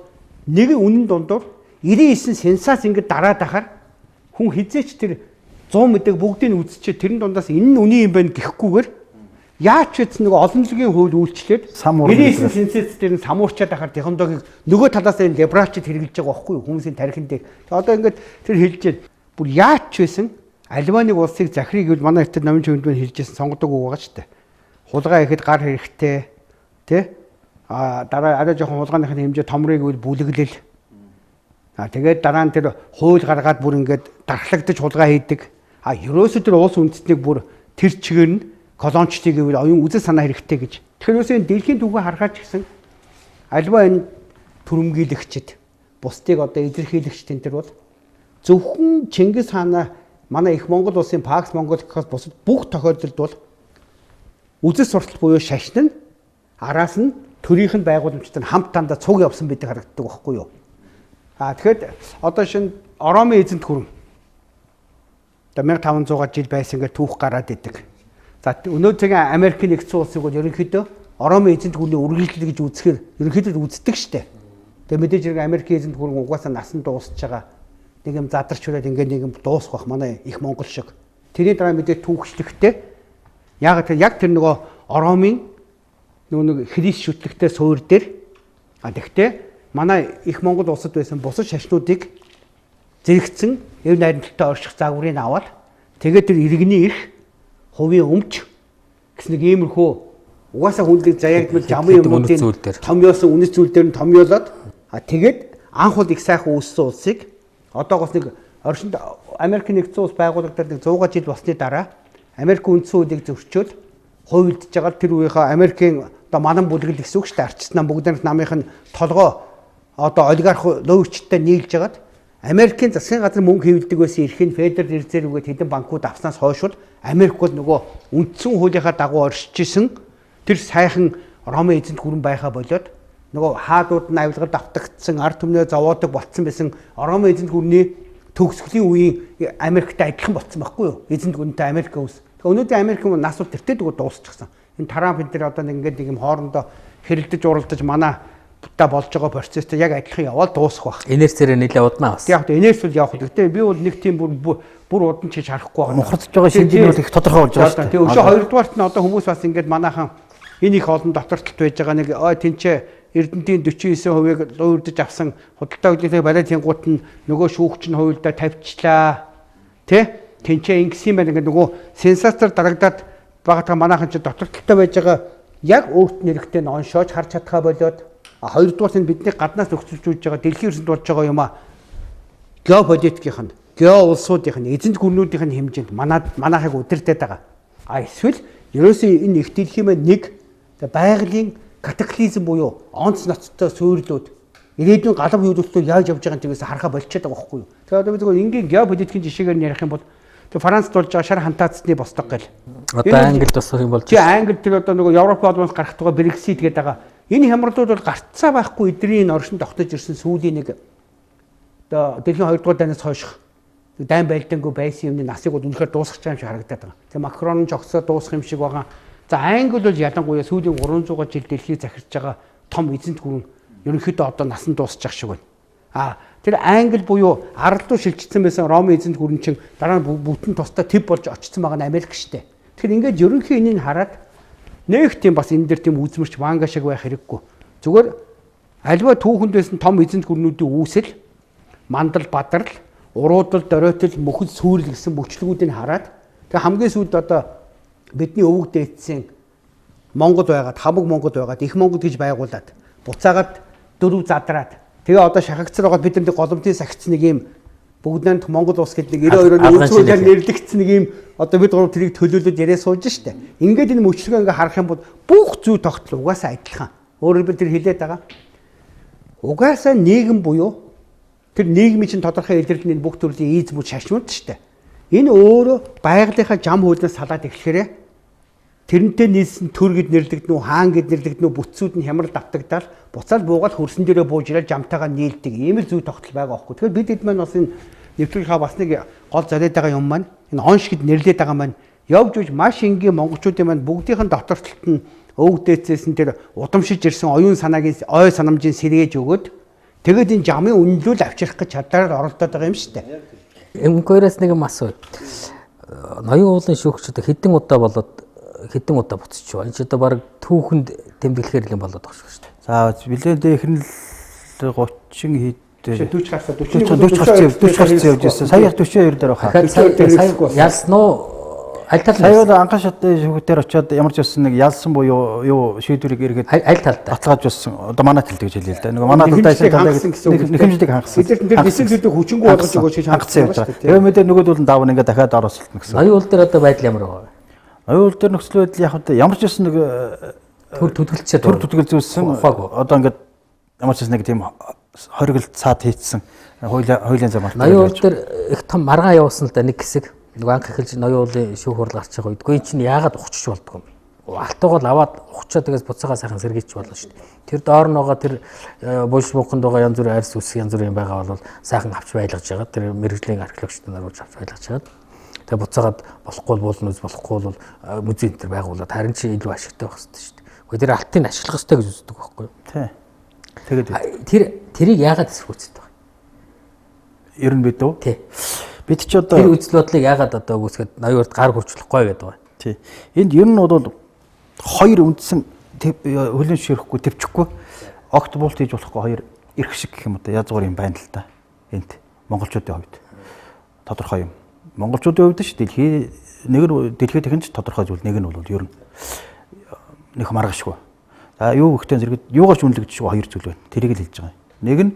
нэг үнэн дундуур 99 сенсац ингэ дараад ахаар хүн хизээч тэр 100 мэдээг бүгдийг нь үзчихээ тэрэн дундаас энэ нь үнэн юм байна гэхгүйгээр яач ч нэг олон жилийн хууль үйлчлээд 99 сенсац дээр нь самуурчаад ахаар технологиг нөгөө талаас нь либералчд хэрэгжилж байгаа байхгүй юу хүмүүсийн тархин дээр. Одоо ингээд тэр хэлжээд бүр яач ч байсан Альбаныг улсыг захирыг гэвэл манай Т.Наминчимэд хэлжсэн сонгодог үг байгаа шүү дээ. Хулгай ихэд гар хэрэгтэй тий дараа арай жоохон хулгайных нь хэмжээ томрыг үл бүлэглэл. Тэгээд дараа нь тэр хууль гаргаад бүр ингээд дархлагдаж хулгай хийдэг. Ерөөсөө тэр улс үндэстнийг бүр тэр чигээр нь колончдыг гэвэл оюун үзэл санаа хэрэгтэй гэж. Тэгэхээр үгүй дэлхийн түүхээ харахад ч гэсэн альва энэ түрэмгийлэгчд бусдыг одоо илэрхийлэгч тентэр бол зөвхөн Чингис хаана манай их Монгол улсын Пакс Монгол гэхээс бусад бүх тохиолдолд бол үзэл суртал буюу шашин нь араас нь төрийнх нь байгууламжтай хамт тандаа цуг явсан байдаг харагддаг байхгүй юу? Тэгэхэд одоо шинэ Ороми эзэнт гүрэн одоо 1500 жил байсан гэж түүх гараад идэг. За өнөөдрийн Америк нэгдсэн улсыг бол ерөнхийдөө Ороми эзэнт гүрний үргэлжлэл гэж үзэхээр ерөнхийдөө үздэг штэ. Тэгээ мэдээж хэрэг Америк эзэнт гүрэн угаасаа насан дуусч байгаа. Нэг юм задарч хүрээд ингээд нэг юм дуусах бах манай их Монгол шиг. Тэрний дараа мэдээ түүхчлэгтэй яг тэр нөгөө Оромын нөгөө хрис шүтлэгтэй суур дээр тэгтээ манай их Монгол улсад байсан бусад шашнуудыг зэрэгцэн эв найрамдалтай орших загварыг аваад тэгээд тэр иргэний их хувийн өмч гэсэн нэг иймэрхүү угаасаа хүнлэг заяагдмал жамын юмнуудын томьёосон үнэт зүйл дээр нь томьёолоод тэгээд анх бол их сайхан үүссэн улсыг Одоогоос нэг оршинд Америк нэгдсэн улс байгуулагдаад нэг 100 жил болсны дараа Америк үндсэн хуулийг зөрчөөд хувилдж байгаа тэр үеийнхээ Америкийн одоо манан бүлгэл гэсэн үг шүү дээ. Арчснаа бүгд намынх нь толгой одоо олигарх луучтай нийлж хагаад Америкийн засгийн газар мөнгө хэвлдэг байсан эрхийн Федерал Резервгээд хэдэн банкуд авснаас хойшвол Америк бол нөгөө үндсэн хуулийнхаа дагуу оршиж исэн тэр сайхан Ромын эзэнт гүрэн байхаа болоод нөгөө хаадууд нь авилгалд автагдсан ард түмнээ зовоодог болцсон байсан Ромын эзэнт гүрний төгсгөлийн үеийн Америктай адилхан болцсон байхгүй юу? Эзэнт гүрэнтэй Америк ус. Тэгэхээр өнөөдөр Америк нас бол тэртээ дгүү дуусчихсан. Энэ Трамп энэ одоо нэг ингээд юм хоорондоо хэрэлдэж уралдаж манай та болж байгаа процесстэй яг адилхан яваад дуусах байх. Инерцээр нэлээд уднаа бас. Яг инерц бол явах. Гэхдээ би бол нэг тийм бүр удан чиж харахгүй байна. Мухардж байгаа шинжийн бол их тодорхой болж байгаа шүү дээ. Тэгээ өшөө хоёрдугаарт нь одоо хүмүүс бас ингээд манайхан энэ их олон доктортлт байж байгаа нэг тэнцээ Эрдэнтийн 49%-ийг луурдж авсан худалдаа хөдөлгөөний бариад тэнгуут нь нөгөө шүүгч нь хувилдаа тавьчлаа. Тэ? Тэнцээ ингэсэн байна ингээд нөгөө сенсацаар дарагдаад байгаа манайхан ч доктортлттай байж байгаа яг өөрт нэрхтээ нь оншоож харж чадхаа болоод хоёрдугаарт нь бидний гаднаас нөхцөлжүүлж байгаа дэлхийн эрсэнд болж байгаа юм геополитикийн гео улсуудын эзэнт гүрнүүдийн хэмжээнд манайхыг удирдах байгаа. Эсвэл ерөөсөө энэ их дэлхийн маань нэг байгалийн катаклизм буюу онц ноцтой суйрлууд ирээдүйн галам хөвдөлтөөр яаж явж байгааг тийгээс харахаа болчиход байгаа байхгүй юу. Тэгэхээр одоо бид зөвхөн энгийн геополитикийн жишээгээр нь ярих юм бол Францд болж байгаа шар хантаацны босдог гэл. Одоо Англид босох юм болж байна. Англид тэр одоо нөгөө Европ холбооноос гарах тугаа Брексит гэдэг байгаа. Энэ хямралууд бол гарцаа байхгүй эдний оршин тогтож ирсэн сүүлийн нэг одоо дэлхийн 2 дугаар дайнаас хойших дайн байлдангүй байсан юмны насыг бол үнэхээр дуусгах юм шиг харагдаад байгаа. Тэгээ Макрон жогсоо дуусах юм шиг байгаа. За Англи бол ялангуяа сүүлийн 300 жил дэлхийг захирч байгаа том эзэнт гүрэн ерөнхийдөө одоо насан дуусчих шиг байна. Тэр Англи буюу ардуу шилжчихсэн байсан Ромын эзэнт гүрэн чинь дараа нь бүтэн тусдаа төв болж очсон байгаа нь Америк штэ. Тэгэхээр ингээд ерөнхий энийг хараад нэг тийм бас энэ дэр тийм үзмэрч ванга шиг байх хэрэггүй. Зүгээр альва түүхэнд байсан том эзэнт гүрнүүдийн үүсэл, мандал бадрал, уруудал, доройтол, мөхөл сүүрэл гэсэн бүчлгүүдийг хараад тэгээ хамгийн сүүлд одоо бидний өвөг дээдсийн Монгол байгаад хамаг Монгол байгаад их Монгол гэж байгуулад буцаагаад дөрөв задраад тэгээ одоо шахагдсан байгаа бид нар голомтын сагц нэг юм бүгд найрамдах Монгол улс гэдэг нэг 92 оны үндсээр нэрлэгдсэн нэг юм одоо бид гурав тэрийг төлөөлөд яриа сууж штэ. Ингээд энэ мөчлөгөө ингээ харах юм бол бүх зүй тогтол угаасаа адилхан. Өөрөөр хэлбэл тэр хэлээд байгаа. Угаасаа нийгэм буюу тэр нийгмийн чинь тодорхой илэрлэл нь бүх төрлийн ийз мөч шашмууд штэ. Энэ өөрөө байгалийнхаа жам хуулиас салаад эхлэхээрээ тэрнтэй нийлсэн төр гэд нэрлэгдэнүү хаан гэд нэрлэгдэнүү бүтцүүд нь хямрал давтагдаал буцаад буугаад хөрсөн дээрээ бууж ирэл жамтайгаа нийлдэг ийм л зүй тогтол байгаа байхгүй. Тэгэхээр бид хэд маань бас энэ нэвтрүүлгийнхаа бас нэг гол зориод байгаа юм маань энэ онш гэд нэрлээд байгаа маань явж үж маш энгийн монголчуудын маань бүгдийнх нь доктортлолт нь өвөг дээдсээс нь тэр удамшиж ирсэн оюун санаагийн ой санамжийн сэргээж өгөөд тэгээд энэ жамын үнэлүүл авчрах гэж чадвараар оролдоод байгаа юм шүү дээ. Энгээрээс нэг юм асуу. Ноён уулын шүүгч одоо хэдэн удаа буцчих вэ? Энэ ч одоо баг түүхэнд тэмдэглэхээр юм болоод байгаа шүү дээ. За билээ ихэнх 30 хэд 40 гарсан 40 гарсан явж ирсэн. Сая 42 дээр баха. Ялсан уу? Аль талд? Сая бол анхан шатны шүүгтээр очиод ямар ч байсан нэг ялсан буюу юу шийдвэрийг эргээд аль талдаа бацгааж болсон. Одоо манай тал гэж хэлээ л да. Нөгөө манай талдаа нэхэмжлэг хангасан. Бид тэр бисэл зүйлийг хүчингү болгож өгөөч гэж хангасан шүү дээ. Тэгээ мэдээ нөгөөд бол давна ингээд дахиад оросолтно гэсэн. Ноён уул дээр одоо байдал ямар байгаа вэ? Ноён уул дээр нөхцөл байдал яг одоо ямар ч байсан нэг төр төдөлцүүлсэн одоо ингээд ямар ч байсан нэг тийм хориглол цаад хийцсэн хуулийн зам алтаа. Ноён уул дээр их том маргаан явуулсан л да нэг хэсэг. Нөгөө анх эхэлж ноён уулын шүүх хурал гарч байгаа үед гоо чинь яагаад ухчих болдгоо юм. Алтуугаал аваад ухчаа тэгээс буцаага сайхан сэргийч болно шүү дээ. Тэр доор нь байгаа тэр булш бууханд байгаа янз бүрийн арьс үс янз бүрийн байгаа бол сайхан авч байлгаж байгаа. Тэр мэрэгжлийн археологчдын наруулж авч байлгаж байгаа. Тэгээ буцаагаад болохгүй бол нүз болохгүй бол музей энэ байгуулад харин чи илүү ашигтай байх хэрэгтэй шүү дээ. Гэхдээ тэр алтыг ашиглах хэрэгтэй гэж үздэг байхгүй юу? Тий. Тэгээд тэрийг яагаад эсвүүцдэг вэ? Ер нь бид үү? Тий. Бид ч одоо тэр үзэл бодлыг яагаад одоо үгүйсгээд ноёорт гар хурцлахгүй гэдэг байна. Тий. Энд ер нь бол хоёр үндсэн хөлөн ширэхгүй төвчөхгүй огт булт хийж болохгүй хоёр эрх шиг гэх юм одоо язгуур юм байна л да. Энд монголчуудын хувьд тодорхой юм. Монголчуудын хувьд ш дэлхийд ихэнч тодорхой зүйл нэг нь бол ер нь нэг маргашгүй. За юу гэхдээ зэрэг юугаарч үнэлэгдэж байгаа хоёр зүйл байна. Тэрийг л хэлж байгаа. Нэг нь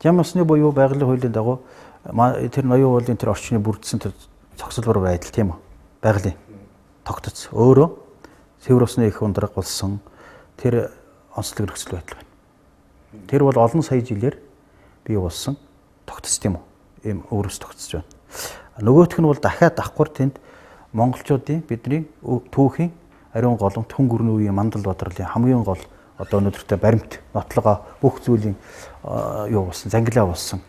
жам усны буюу байгалийн хуулийн дагуу тэр ноён уулын тэр орчны бүрдсэн тэр цогцлбор байдал тийм үү? Байгалийн тогтц өөрөө цэвэр усны их ундраг болсон тэр онцлог нөхцөл байдал байна. Тэр бол олон сая жилээр бий болсон тогтц тийм үү? Ийм өөрөөс тогтцож байна. Нөгөөх нь бол дахиад давхар тэнд монголчуудын бидний түүхийн ариун голомт хүн гүрний үеийн мандал бадрлын хамгийн гол одоо өнөөдөртөө баримт нотлогоо бүх зүйлийн юу болсон зангилаа болсон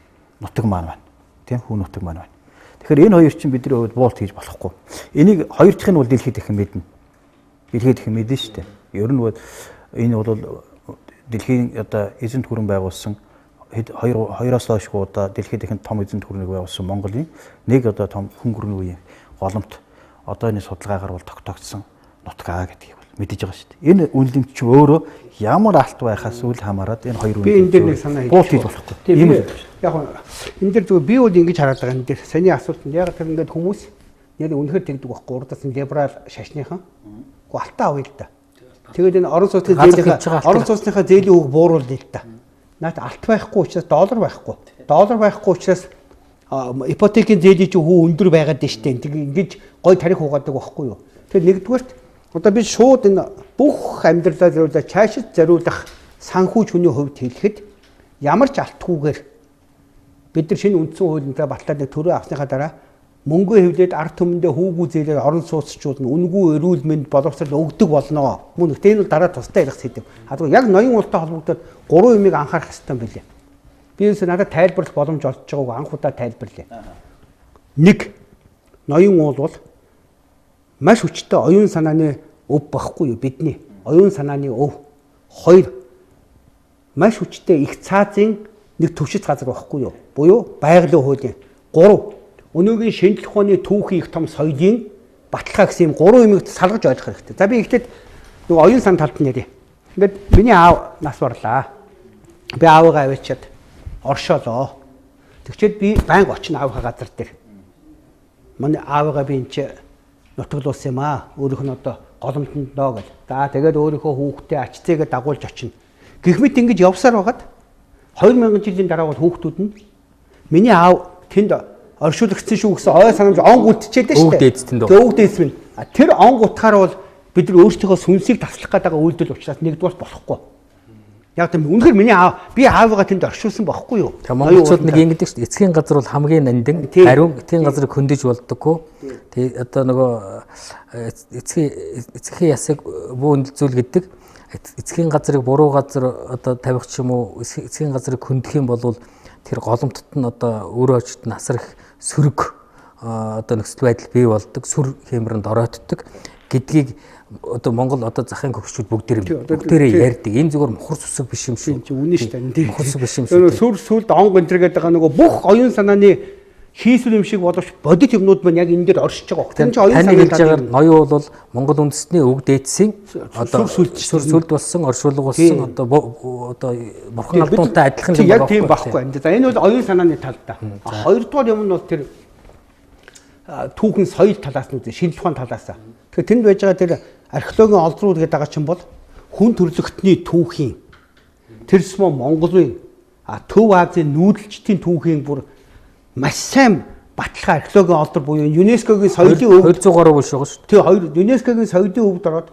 нутаг маань байна. Тийм хүн нутаг маань байна. Тэгэхээр энэ хоёр чинь бидний хувьд буулт хийж болохгүй. Энийг хоёр дахь нь бол дэлхийд их мэднэ. Дэлхийд их мэднэ шүү дээ. Ер нь бол энэ бол дэлхийн одоо эзэнт гүрэн байгуулсан хоёроос хойш удаа дэлхийд их том эзэнт гүрнийг байгуулсан Монголын нэг одоо том хүн гүрний үеийн голомт одоо энэ судалгаагаар бол тогтоогдсон нутгаа гэдгийг бол мэдэж байгаа шүү дээ. Энэ үнэлэмж чи өөрөө ямар алт байхаас үл хамааран энэ хоёр би энэ дээр нэг санаа хийж болохгүй. Тийм яг энэ дээр зүгээр би бол ингэж хараад байгаа энэ дээр саний асуултанд яг тэр ингээд хүмүүс яг үнэхээр тэгдэг байхгүй урдаас нь либерал шашныхан алтаа авъя л да. Тэгээд энэ орон сууцны зээлийн үг бууруулъя л да. Наад алт байхгүй учраас доллар байхгүй. Доллар байхгүй учраас ипотекийн зээлийн чинь хүү өндөр байгаад дээ штэ. Ингэж гой тарих угаадаг байхгүй юу. Тэгэхээр нэгдүгээрт одоо би шууд энэ бүх амьдралаа зориулаад цаашид зориулах санхүүж хүний хувьд хэлэхэд ямар ч алтгүйгээр бид нар шинэ үндсэн хуулийнхаа батлаад нэг төрөө авсныхаа дараа мөнгөө хэвлээд ард түмэндээ хүүгүү зээлээр орон сууцчууд нь үнгүй эрүүл мэнд боловсрол өгдөг болно. Мөн ихтэй энэ бол дараа тусдаа ярих сэдв. Яг ноён уултай холбогдоод 3 юмыг анхаарах хэрэгтэй юм билээ. Би юусе надад тайлбарлах боломж олж байгааг анх удаа тайлбарлая. 1. Ноён уул бол маш хүчтэй оюун санааны өв багхгүй юу бидний оюун санааны өв. 2. Маш хүчтэй их цаазын нэг төвшөц газар багхгүй юу буюу байгалийн хуулийн. 3. Өнөөгийн шинжлэх ухааны түүхийн их том соёлын баталгаа гэсэн юм 3 юмыг салгаж ойлгох хэрэгтэй. За би ихтэй нэг оюун сан талд нь ярив. Ингээд миний аав нас барлаа. Би аавыгаа аваачаад оршоолоо. Тэгчээд би байнга очино аавынхаа газар дээр. Манай аавыгаа би энэ нутаглуулсан юм аа. Өөрийнх нь одоо голомтонд доо гэл. За тэгээд өөрийнхөө хүүхдээ ачцээгээ дагуулж очино. Гэх мэт ингэж явсаар байгаад 2000 жилийн дараа бол хүүхдүүд нь миний аав тэнд оршуулгдсан шүү гэсэн ой санамж онг үлдчихэд шүү дээ. Өвөг дээдс минь. Тэр онг утгаар бол бид нар өөрсдийнхөө сүнсийг таслах гэдэг үйлдэл учраас нэгдүгээр болохгүй. Яг тийм үнэхээр миний би аавыгаа тэнд оршуулсан байхгүй юу? Монголчууд нэг ингэдэг шүү дээ. Эцгийн газар бол хамгийн нандин, хариу эцгийн газрыг хөндөж болдоггүй. Тэгээ одоо нөгөө эцгийн ясыг бүү үнэлзүүл гэдэг эцгийн газрыг буруу газар одоо тавих ч юм уу эцгийн газрыг хөндөх юм бол тэр голомтод нь одоо өөрөө очид насрах сөрөг одоо нөхцөл байдал бий болдог, сүр хэмрэнд оройтдаг гэдгийг одоо Монгол одоо захын хөгжчүүд бүгдээрээ ярьдаг. Энэ зүгээр мухар сүсэг биш юм шүү. Үнэн шүү дээ. Мухар сүсэг биш юм шүү. Сүр сүлд онг энтер гэдэг нөгөө бүх оюун санааны хийсвэр юм шиг боловч бодит юмнууд маань яг энэ дээр оршиж байгаа. Тэр чинь оюун санааны хэлжээр ноён бол Монгол үндэстний өг дээдсийн одоо сүр сүлд болсон, оршуулга болсон одоо бурхан алдуунтай адилхан юм байна. Яг тийм байхгүй. За энэ бол оюун санааны тал та. Хоёрдугаар юм нь бол тэр түүхэн соёл талаас нь үзээ, шинжлэх ухааны талаас. Тэгэхээр тэнд байж байгаа тэр археологийн олдрууд гэдэг байгаа чинь бол хүн төрөлхтний түүхийн тэрсмө Монголын Төв Азийн нүүдэлчдийн түүхийн бүр маш сайн баталгаа археологийн олдор буюу ЮНЕСКОгийн соёлын өв 200 гаруй биш байгаа шүү. Тэгээ ЮНЕСКОгийн соёлын өвд ороод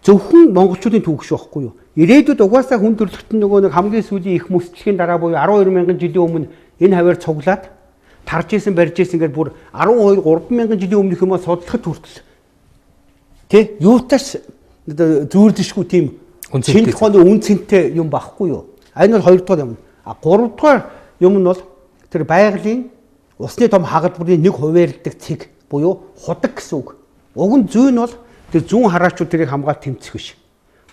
зөвхөн монголчуудын түүх шүү байхгүй юу? Ирээдүйд угаасаа хүн төрөлхтөн нөгөө нэг хамгийн сүүлийн их мөсчлөгийн дараа буюу 12000 жилийн өмнө энэ хаваар цуглаад тарж исэн барьж исэн ингээд бүр 12 3000 жилийн өмнөх юмаа судлахад хүртэл тэ юутаас зүүрдэшгүй тийм шинжлэх ухааны үн цэнтэй юм багхгүй юу? Энэ бол хоёрдугаар юм. Гуравдугаар юм нь бол тэр байгалийн усны том хагалбарын нэг хуваарилдаг цэг буюу худаг гэсэн үг. Уг нь зүй нь бол тэр зүүн хараачууд тэрийг хамгаалт тэмцэх биш.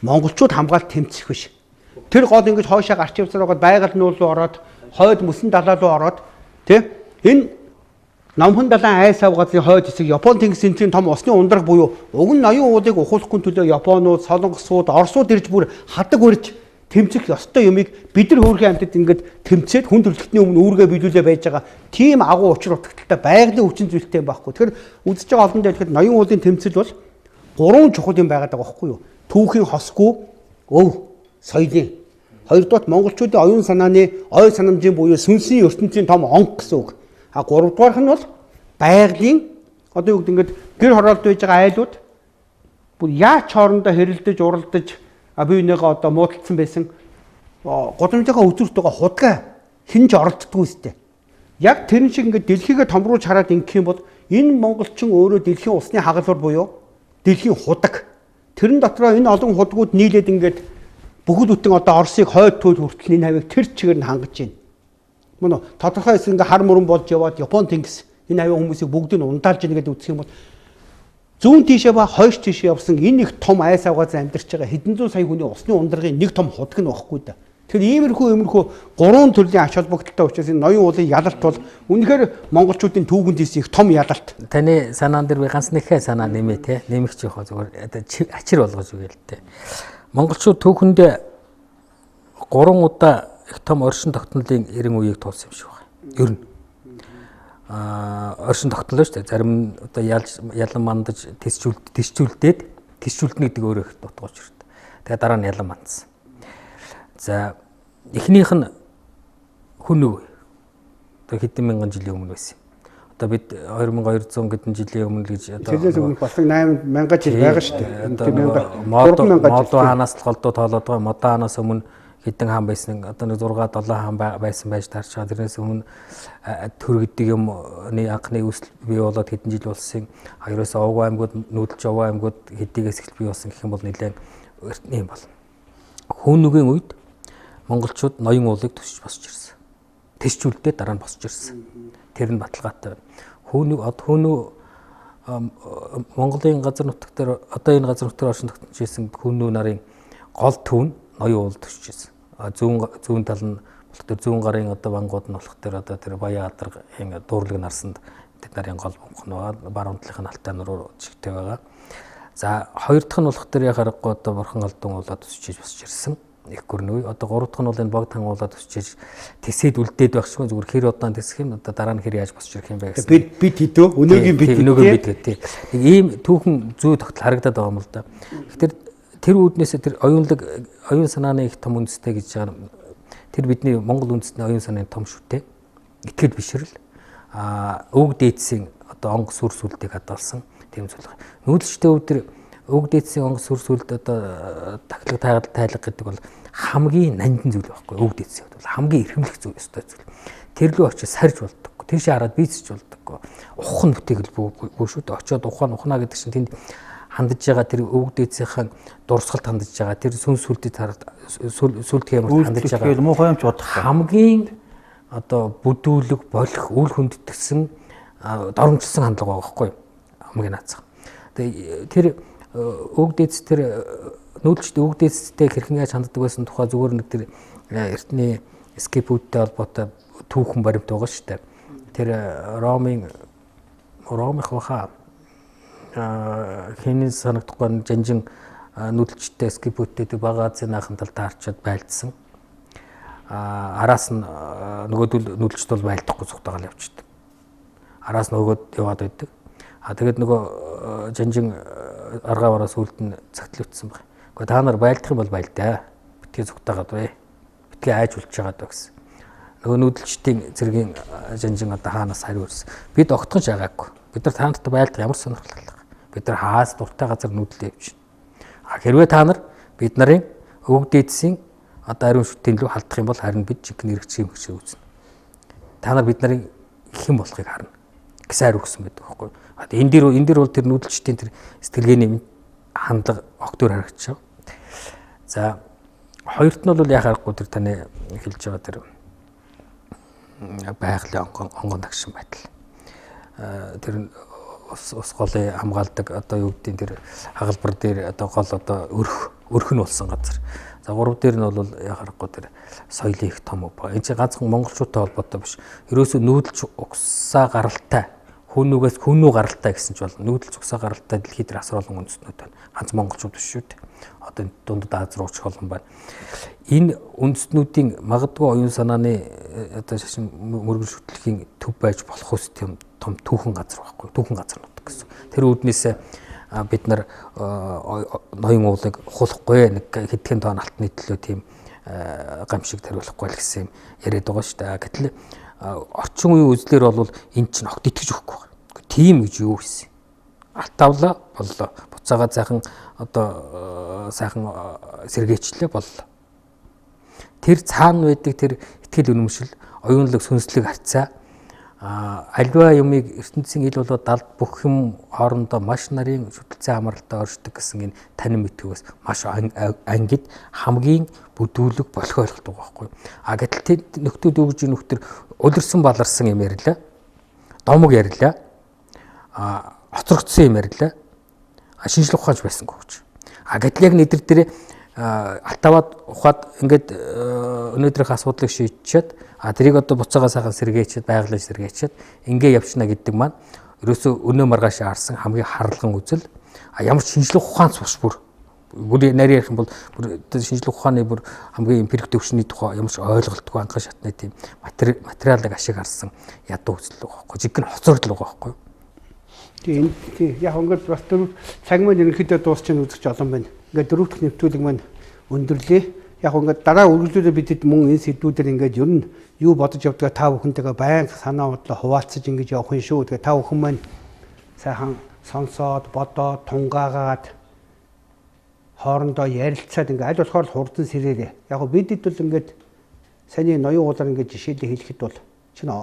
Монголчууд хамгаалт тэмцэх биш. Тэр гол ингэж хойшоо гарч явсаар байгаа байгаль нуул руу ороод хойд мөсөн далаа руу ороод тэ энэ Намхан далайн айс ав газрын хойд хэсэг Япон тэнгис энтрийн том усны ундраг буюу уг нь ноён уулыг ухуулахгүй төлөө Японууд, Солонгосууд, Оросууд ирж бүр хадаг урьж тэмцэх ёстой юмыг бид нар хөөрхөн амьтад ингээд тэмцээд хүн төрөлхтний өмнө үүргээ биелүүлээ байж байгаа. Тийм агуу учир утгатай байгалийн хүчин зүйлтэй байхгүй. Тэгэхээр үзэж байгаа олон дэлгэд ноён уулын тэмцэл бол 3 чухал юм байгаад байгаа байхгүй юу? Түүхийн хосгүй өв соёлын. Хоёрдугаар монголчуудын оюун санааны ой санамжийн буюу сүнсийн ертөнцийн том онг гэсэн үг. А 3 дугаарх нь бол байгалийн одоо юу гэдэг ингээд гэр хороолт байж байгаа айлууд бүр яаж хоорондоо хэрэлдэж уралдаж бие бинийгээ одоо муудалцсан байсан гудамжийнхаа үзүүртэйгээ худгаа хинж оролддгүй үстэй. Яг тэрэн шиг ингээд дэлхийгээ томруулж хараад ингэх юм бол энэ монголчин өөрөө дэлхийн усны хагалбар буюу дэлхийн худаг. Тэрэн дотроо энэ олон худгууд нийлээд ингээд бүхэл бүтэн одоо Оросыг хойд туйл хүртэл энэ хавийг тэр чигээр нь хангаж байна. Мөн тодорхой хэсэг ингээд хар мөрөн болж яваад Япон тэнгис энэ хавийн хүмүүсийг бүгдийг ундаалж ийн гэдэг үзэх юм бол зүүн тийшээ ба хойш тийшээ явсан энэ их том айс авгаас амьдарч байгаа хэдэн зуун сая хүний усны ундрагын нэг том худаг нь багхгүй да. Тэр иймэрхүү гурван төрлийн ач холбогдолтой учраас энэ ноён уулын ялалт бол үнэхээр монголчуудын түүхэнд хийсэн их том ялалт. Таны санаан дээр би ганц нэхэ санаа нэмээ те. Нэмэгч явах зүгээр ачир болгож үгээл те. Монголчууд түүхэндээ 3 удаа их том оршин тогтнолын эрен үеийг туулсан юм шиг байна. Ер нь оршин тогтнолоо шүү дээ. Зарим нь одоо ялан мандаж тисчүүлдээд тисчүүлднэ гэдэг өөрөө их дутгаж ирдэг. Тэгээ дараа нь ялан мандсан. За эхнийх нь хүн үе. Одоо хэдэн мянган жилийн өмнө байсан. Одоо бид 2200 хэдэн жилийн өмнө гэж одоо тэрнээс өмнө бас 8000 жил байгаа шүү дээ. Модо хаанаас л голдуу тоолоод байгаа. Модо хаанаас өмнө хэдэн хаан байсан. Одоо нэг 6 7 хаан байсан байж таарч байгаа. Тэрнээс өмнө төр гэдэг юмны анхны үүсэл бий болоод хэдэн жил болсон. Хоёроос овгоо аймагуд нүүдэлж овгоо аймагуд хэдийгээс эхэл бий болсон гэх юм бол нэлээд эртний юм бол. Хүүнүгийн үед монголчууд ноён уулыг төсөж босч ирсэн. Тэсчүүлдээ дараа нь босч ирсэн. Тэр нь баталгаатай. Хүүнүү Монголын газар нутаг дээр одоо энэ газар нутгаар оршин тогтнож ирсэн хүүнүү нарын гол төв нь ноён уул төсөж ирсэн. Зүүн тал нь болохоор зүүн гарын одоо вангууд нь болохоор одоо тэр Баярхүүгийн дуурлаг нарсанд тэд нарын гол бомхон байгаа. Баруун талынх нь алтай нуруу жигтэй байгаа. За хоёр дахь нь болохоор яг харахгүй одоо бурхан алдун уулаад төсөж босч ирсэн. Их гөрнөө. Одоо 3 дахь нь бол энэ бог тангуулаад төсчиж тэсэд үлдээд байх шиг зүгээр хэр удаан тэсэх юм одоо дараа нь хэр яаж босч ирэх юм бэ гэсэн. Бид хэдөө өнөөгийн бид тийм. Ийм түүхэн зүй тогтол харагдаад байгаа юм л да. Тэгэхээр тэр үүднээсээ тэр оюун санааны их том үндэстэй гэж байгаа тэр бидний Монгол үндэстний оюун санааны том шүтээ. Итгэл бишрэл өвөг дээдсийн одоо онг сүр сүлдийг хадгалсан тийм зүйл. Нүүдэлчтэй өдөр өвөг дээдсийн онг сүр сүлд одоо тахлаг тайлга гэдэг бол хамгийн нандин зүйл байхгүй. Өвөг дээдсийн бол хамгийн эрхэмлэх зүйл өстой зүйл. Тэр лөө очиж сарж болдоггүй. Тийшээ хараад бийцэж болдоггүй. Ухан бүтээгэл бүү шүү дээ. Очоод ухана гэдэг чинь тэнд хандаж байгаа тэр өвөг дээдсийн дурсгалд хандаж байгаа тэр сүн сүлдэд хараад сүлд хэмээр хандаж байгаа. Муухай юм ч бодох. Хамгийн одоо бүдүүлэг болох үл хүндэтгсэн доромжилсан хандлага байгаа байхгүй. Хамгийн наацхан. Тэгээ тэр өвөг дээдс тэр нүүдэлчд өвөг дээдстэй хэрхэн яаж ханддаг байсан тухай зүгээр нэг тэр эртний скипүүдтэй холбоотой түүхэн баримт байгаа шүү дээ. Тэр Ромын баха хинэн санагдахгүй жанжин нүүдэлчтэй скипүүдтэй тэр бага Азийн ахын талд таарчаад байлдсан. Араас нь нөгөөдөл нүүдэлчд бол байлдахгүй цугтаагаал явчихдаг. Араас нь нөгөөд яваад байдаг. Тэгээд нөгөө жанжин аргаа бараа сүлд нь цагтлагдсан баг. Гэхдээ та нар байлдах юм бол байлдаа. Битгий цугтаагаад бай. Битгий айж үлж байгаад ба гэсэн. Нөгөө нүүдэлчдийн зэргийн жанжин одоо хаанаас хариу ирсэн. Бид огтхож байгаагүй. Бид нар та нартай байлдах ямар сонирхолтой. Бид нар хаас дуртай газар нүүдлээ явж байна. Хэрвээ та нар бид нарын өвөг дээдсийн одоо ариун шүтэн лөө халдах юм бол харин бид жинхэнэ хэрэгцээ юм гэж үзнэ. Та нар бид нарын хэн болохыг харна. Гисаар өгсөн байдаг байхгүй. Энэ дээр бол тэр нүүдэлчдийн тэр сэтгэлгээний хандлага огтөр харагдаж байгаа. За хоёрт нь бол яхахгүй тэр таны хэлж байгаа тэр байгалийн онгон тагшин байдал. Тэр ус голын хамгаалдаг одоо юу гэдгийг тэр хагалбар дээр одоо гол одоо өрх нь болсон газар. За гурав дээр нь бол яхахгүй тэр соёлын их том баг. Энэ чинь ганцхан монголчуудтай холбоотой биш. Ерөөсөө нүүдэлч угсаа гаралтай хүүнүүгээс хүүнүү гаралтай гэсэн ч бол нүүдэлч угсаа гаралтай дэлхийд дээр асар олон үндэстнүүд байна. Ганц монголчууд биш шүү дээ. Одоо дундад Аз руу очих олон байна. Энэ үндэстнүүдийн магадгүй оюун санааны одоо шашин мөргөл шүтлэхийн төв байж болох ус тийм том түүхэн газар байхгүй. Түүхэн газарнууд гэсэн. Тэр үүднээс бид нар ноён уулыг ухуулахгүй нэг хэдхэн тоон алтны төлөө тийм гамшиг тариулахгүй л гэсэн юм яриад байгаа шүү дээ. Гэтэл орчин үеийн үзлэр бол энэ чинь огт итгэж өгөхгүй байна. Тийм гэж юу гэсэн. Алтавлаа боллоо. Буцаагаа сайхан одоо сайхан сэргээчлээ боллоо. Тэр цаана байдаг тэр итгэл үнэмшил, оюунлаг сүнслэг харьцаа альва юмыг ертөнцийн ил болоод далд бүх юм хоорондоо маш нарын шүтэлцээ амралтай оршдог гэсэн энэ танин мэдгээс маш ангид хамгийн бүдүүлэг болох ойлголт байгаа байхгүй. Гэтэл тэд нөхдүүд өгж нөхдөр улирсан баларсан юм ярьлаа. Домог ярьлаа. Хоцрогдсон юм ярьлаа. Шинжлэх ухаанч байсангүй гэж. Гэтэл яг нэдэр дээр алтаваад ухаад ингээд өнөөдрийн асуудлыг шийдчихэд тэрийг одоо буцаага сайхан сэргээчихэд байгалж сэргээчихэд ингээ явчна гэдэг маань ерөөсөө өнөө маргааш харсан хамгийн харалган үзэл ямар шинжлэх ухаанч бас бүр нарийн ярих юм бол шинжлэх ухааны бүр хамгийн эмпирик төвшний тухай ямар ч ойлголтгүй анхан шатны тийм материалыг ашиг харсан ядуу үзэл байгаа байхгүй жигэн хоцрогдол байгаа байхгүй. Тийм яг ингээд бас цаг маань ерөнхийдөө дуусч үзэж олон байна. Ингээд дөрөв дэх нэвтрүүлэг маань өндөрлөө. Яг ингээд дараа үргэлжлүүлээ бидэд мөн энэ сэдвүүдээр ингээд ер нь юу бодож явдгаа та бүхэнтэйгээ байнга санаа бодлоо хуваалцаж ингэж явах юм шүү. Тэгээ та бүхэн маань сайхан сонсоод бодоод тунгаагаад хоорондоо ярилцаад ингээд аль болохоор хурдан сэрээрээ. Яг бидэд бол ингээд саний ноён уулаар ингээд жишээлээ хэлэхэд бол чинь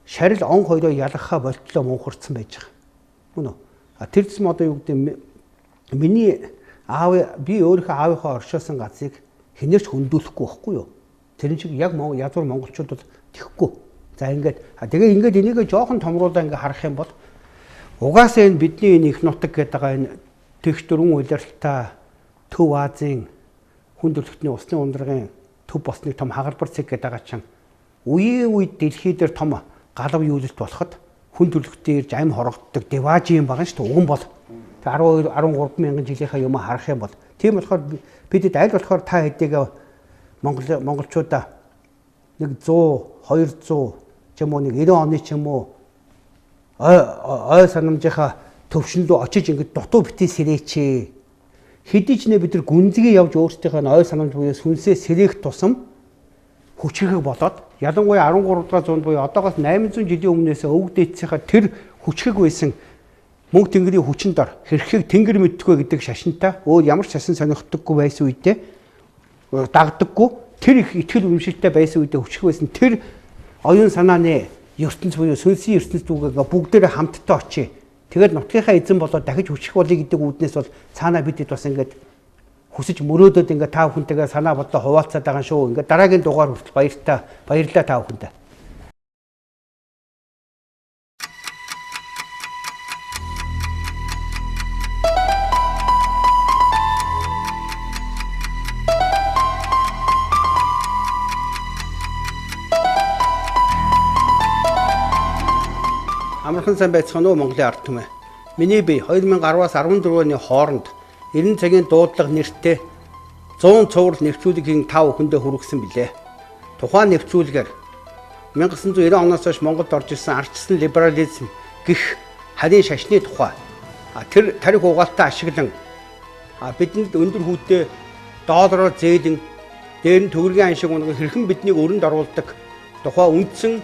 шарил он хоёроо ялгахаа болтлоо мөнхөрцөн байж байгаа. Мөн үү? Тэр зэм одоо юу гэдэг миний би өөрийнхөө аавынхаа оршоосон газрыг хинээрч хөндүүлэхгүй байхгүй юу? Тэр шиг яг язгуур монголчууд бол тэхгүй. За ингээд тэгээ ингээд энийгээ жоохон томруулаа ингээд харах юм бол угаасаа энэ бидний энэ их нутаг гэдэг байгаа энэ тэгш дөрвөн улиралтай Төв Азийн хүн төрөлхтний усны ундрагын төв босныг том хагалбар цэг гэдэг байгаа чинь үеийн үед дэлхий дээр том галав юулт болоход хүн төрөлхтний ирж ам хорогддог деважи юм байгаа шүү дээ. Уган бол 12 13 мянган жилийнхаа юм харах юм бол тийм болохоор бидэд аль болохоор та хэдийгээ монголчуудаа нэг 100 200 ч юм уу нэг 90 оны ч юм уу ой санамжийнхаа төвшин рүү очиж ингэж дутуу битээ сэрээч. Хэдий ч нэ бид нар гүнзгий явж өөрсдийнхөө ой санамж буюу сүнсээ сэрээх тусам хүчрэхэг болоод ялангуяа 13 дугаар зуунд буюу одоогоос 800 жилийн өмнөөс өвгдээцсийнхаа тэр хүчрэг байсан мөнх тэнгэрийн хүчин дор хэрхийг тэнгэр мэдтгүү гэдэг шашинтай өөр ямар ч шашин сонирхдаггүй байсан үедээ дагдаггүй тэр их итгэл үнэмшилтэй байсан үедээ хүчрэг байсан тэр оюун санааны ертөнц буюу сүнсийн ертөнц дүүгээ бүгдээрээ хамтдаа очие. Тэгээд нутгийнхаа эзэн болоод дахиж хүчрэх болъё гэдэг үүднээс бол цаанаа бидэд бас ингээд хүсэж мөрөөдөд ингээд та бүхэнтэйгээ санаа бодлоо хуваалцаад байгаа шүү. Ингээд дараагийн дугаар хүртэл баярлалаа та бүхэндээ. Амархан сайн байцгаана уу Монголын ард түмээ. Миний бие 2010-аас 14 оны хооронд Эрин цагийн дуудлага нэртэй 100 цуврал нэвтрүүлгийн тав хүндээ хүргэсэн билээ. Тухайн нэвтрүүлгээр 1990 оноос хойш Монголд орж ирсэн ардчилсан либерализм гэх харийн шашны тухай тэр тарих угаалтаа ашиглан бидэнд өндөр хүүтэй доллараар зээлэн дээр нь төгрөгийн ан шиг унган хэрхэн биднийг өрөнд оруулдаг тухай үндсэн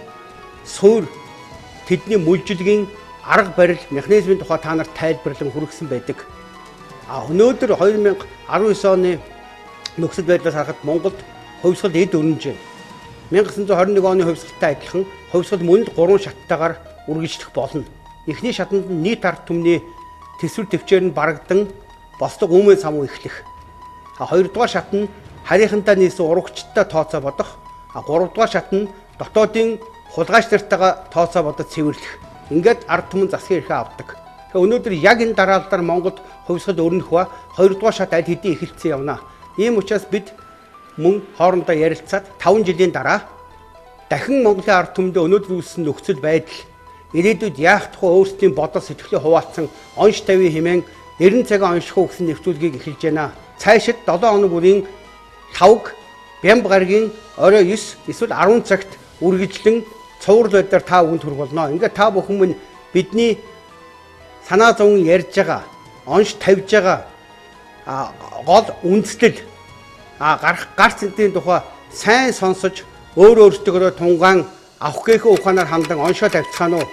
суурь тэдний мүлжилгийн арга барил механизмын тухай та нарт тайлбарлан хүргэсэн байдаг. Өнөөдөр 2019 оны нөхцөл байдлаас харахад Монголд хувьсгал эд өрнөж байна. 1921 оны хувьсгалтай адилхан хувьсгал мөн л 3 шаттайгаар үргэлжлэх болно. Эхний шатанд нь нийт ард түмний төсвөр төвчээр нь барагдан бослог үүмэн самуу эхлэх. Хоёрдугаар шат нь харийнхантай нийсэн урагчтай тооцоо бодох. Гуравдугаар шат нь дотоодын хулгайч нартайгаа тооцоо бодож цэвэрлэх. Ингээд ард түмэн засгийн эрхээ авдаг. Тэгээ өнөөдөр яг энэ дараалалаар Монголд хувьсгал өрнөх ба 2 дугаар шат аль хэдийн эхэлсэн явна. Ийм учраас бид мөн хоорондоо ярилцаад 5 жилийн дараа дахин Монголын ард түмэндээ өнөөдөр үүссэн нөхцөл байдал ирээдүйд яах тухай өөрсдийн бодол сэтгэлээ хуваалцсан онш тавийн хэмээн Эрин цагийн оношлохуй гэсэн нэвтрүүлгийг эхэлж байна. Цаашид 7 хоног бүрийн 5-г Бямб гарагийн орой 9 эсвэл 10 цагт үргэлжлэн цуврал байдлаар та бүхэнд хүрэх болно. Ингээд та бүхэн минь бидний санаа зовн ярьж байгаа, онш тавьж байгаа гол үндслэл гарц энтийн тухай сайн сонсож өөр өөртөөрөө тунгаан авах гээхөө ухаанаар хандан оншоо тавьцгаана уу?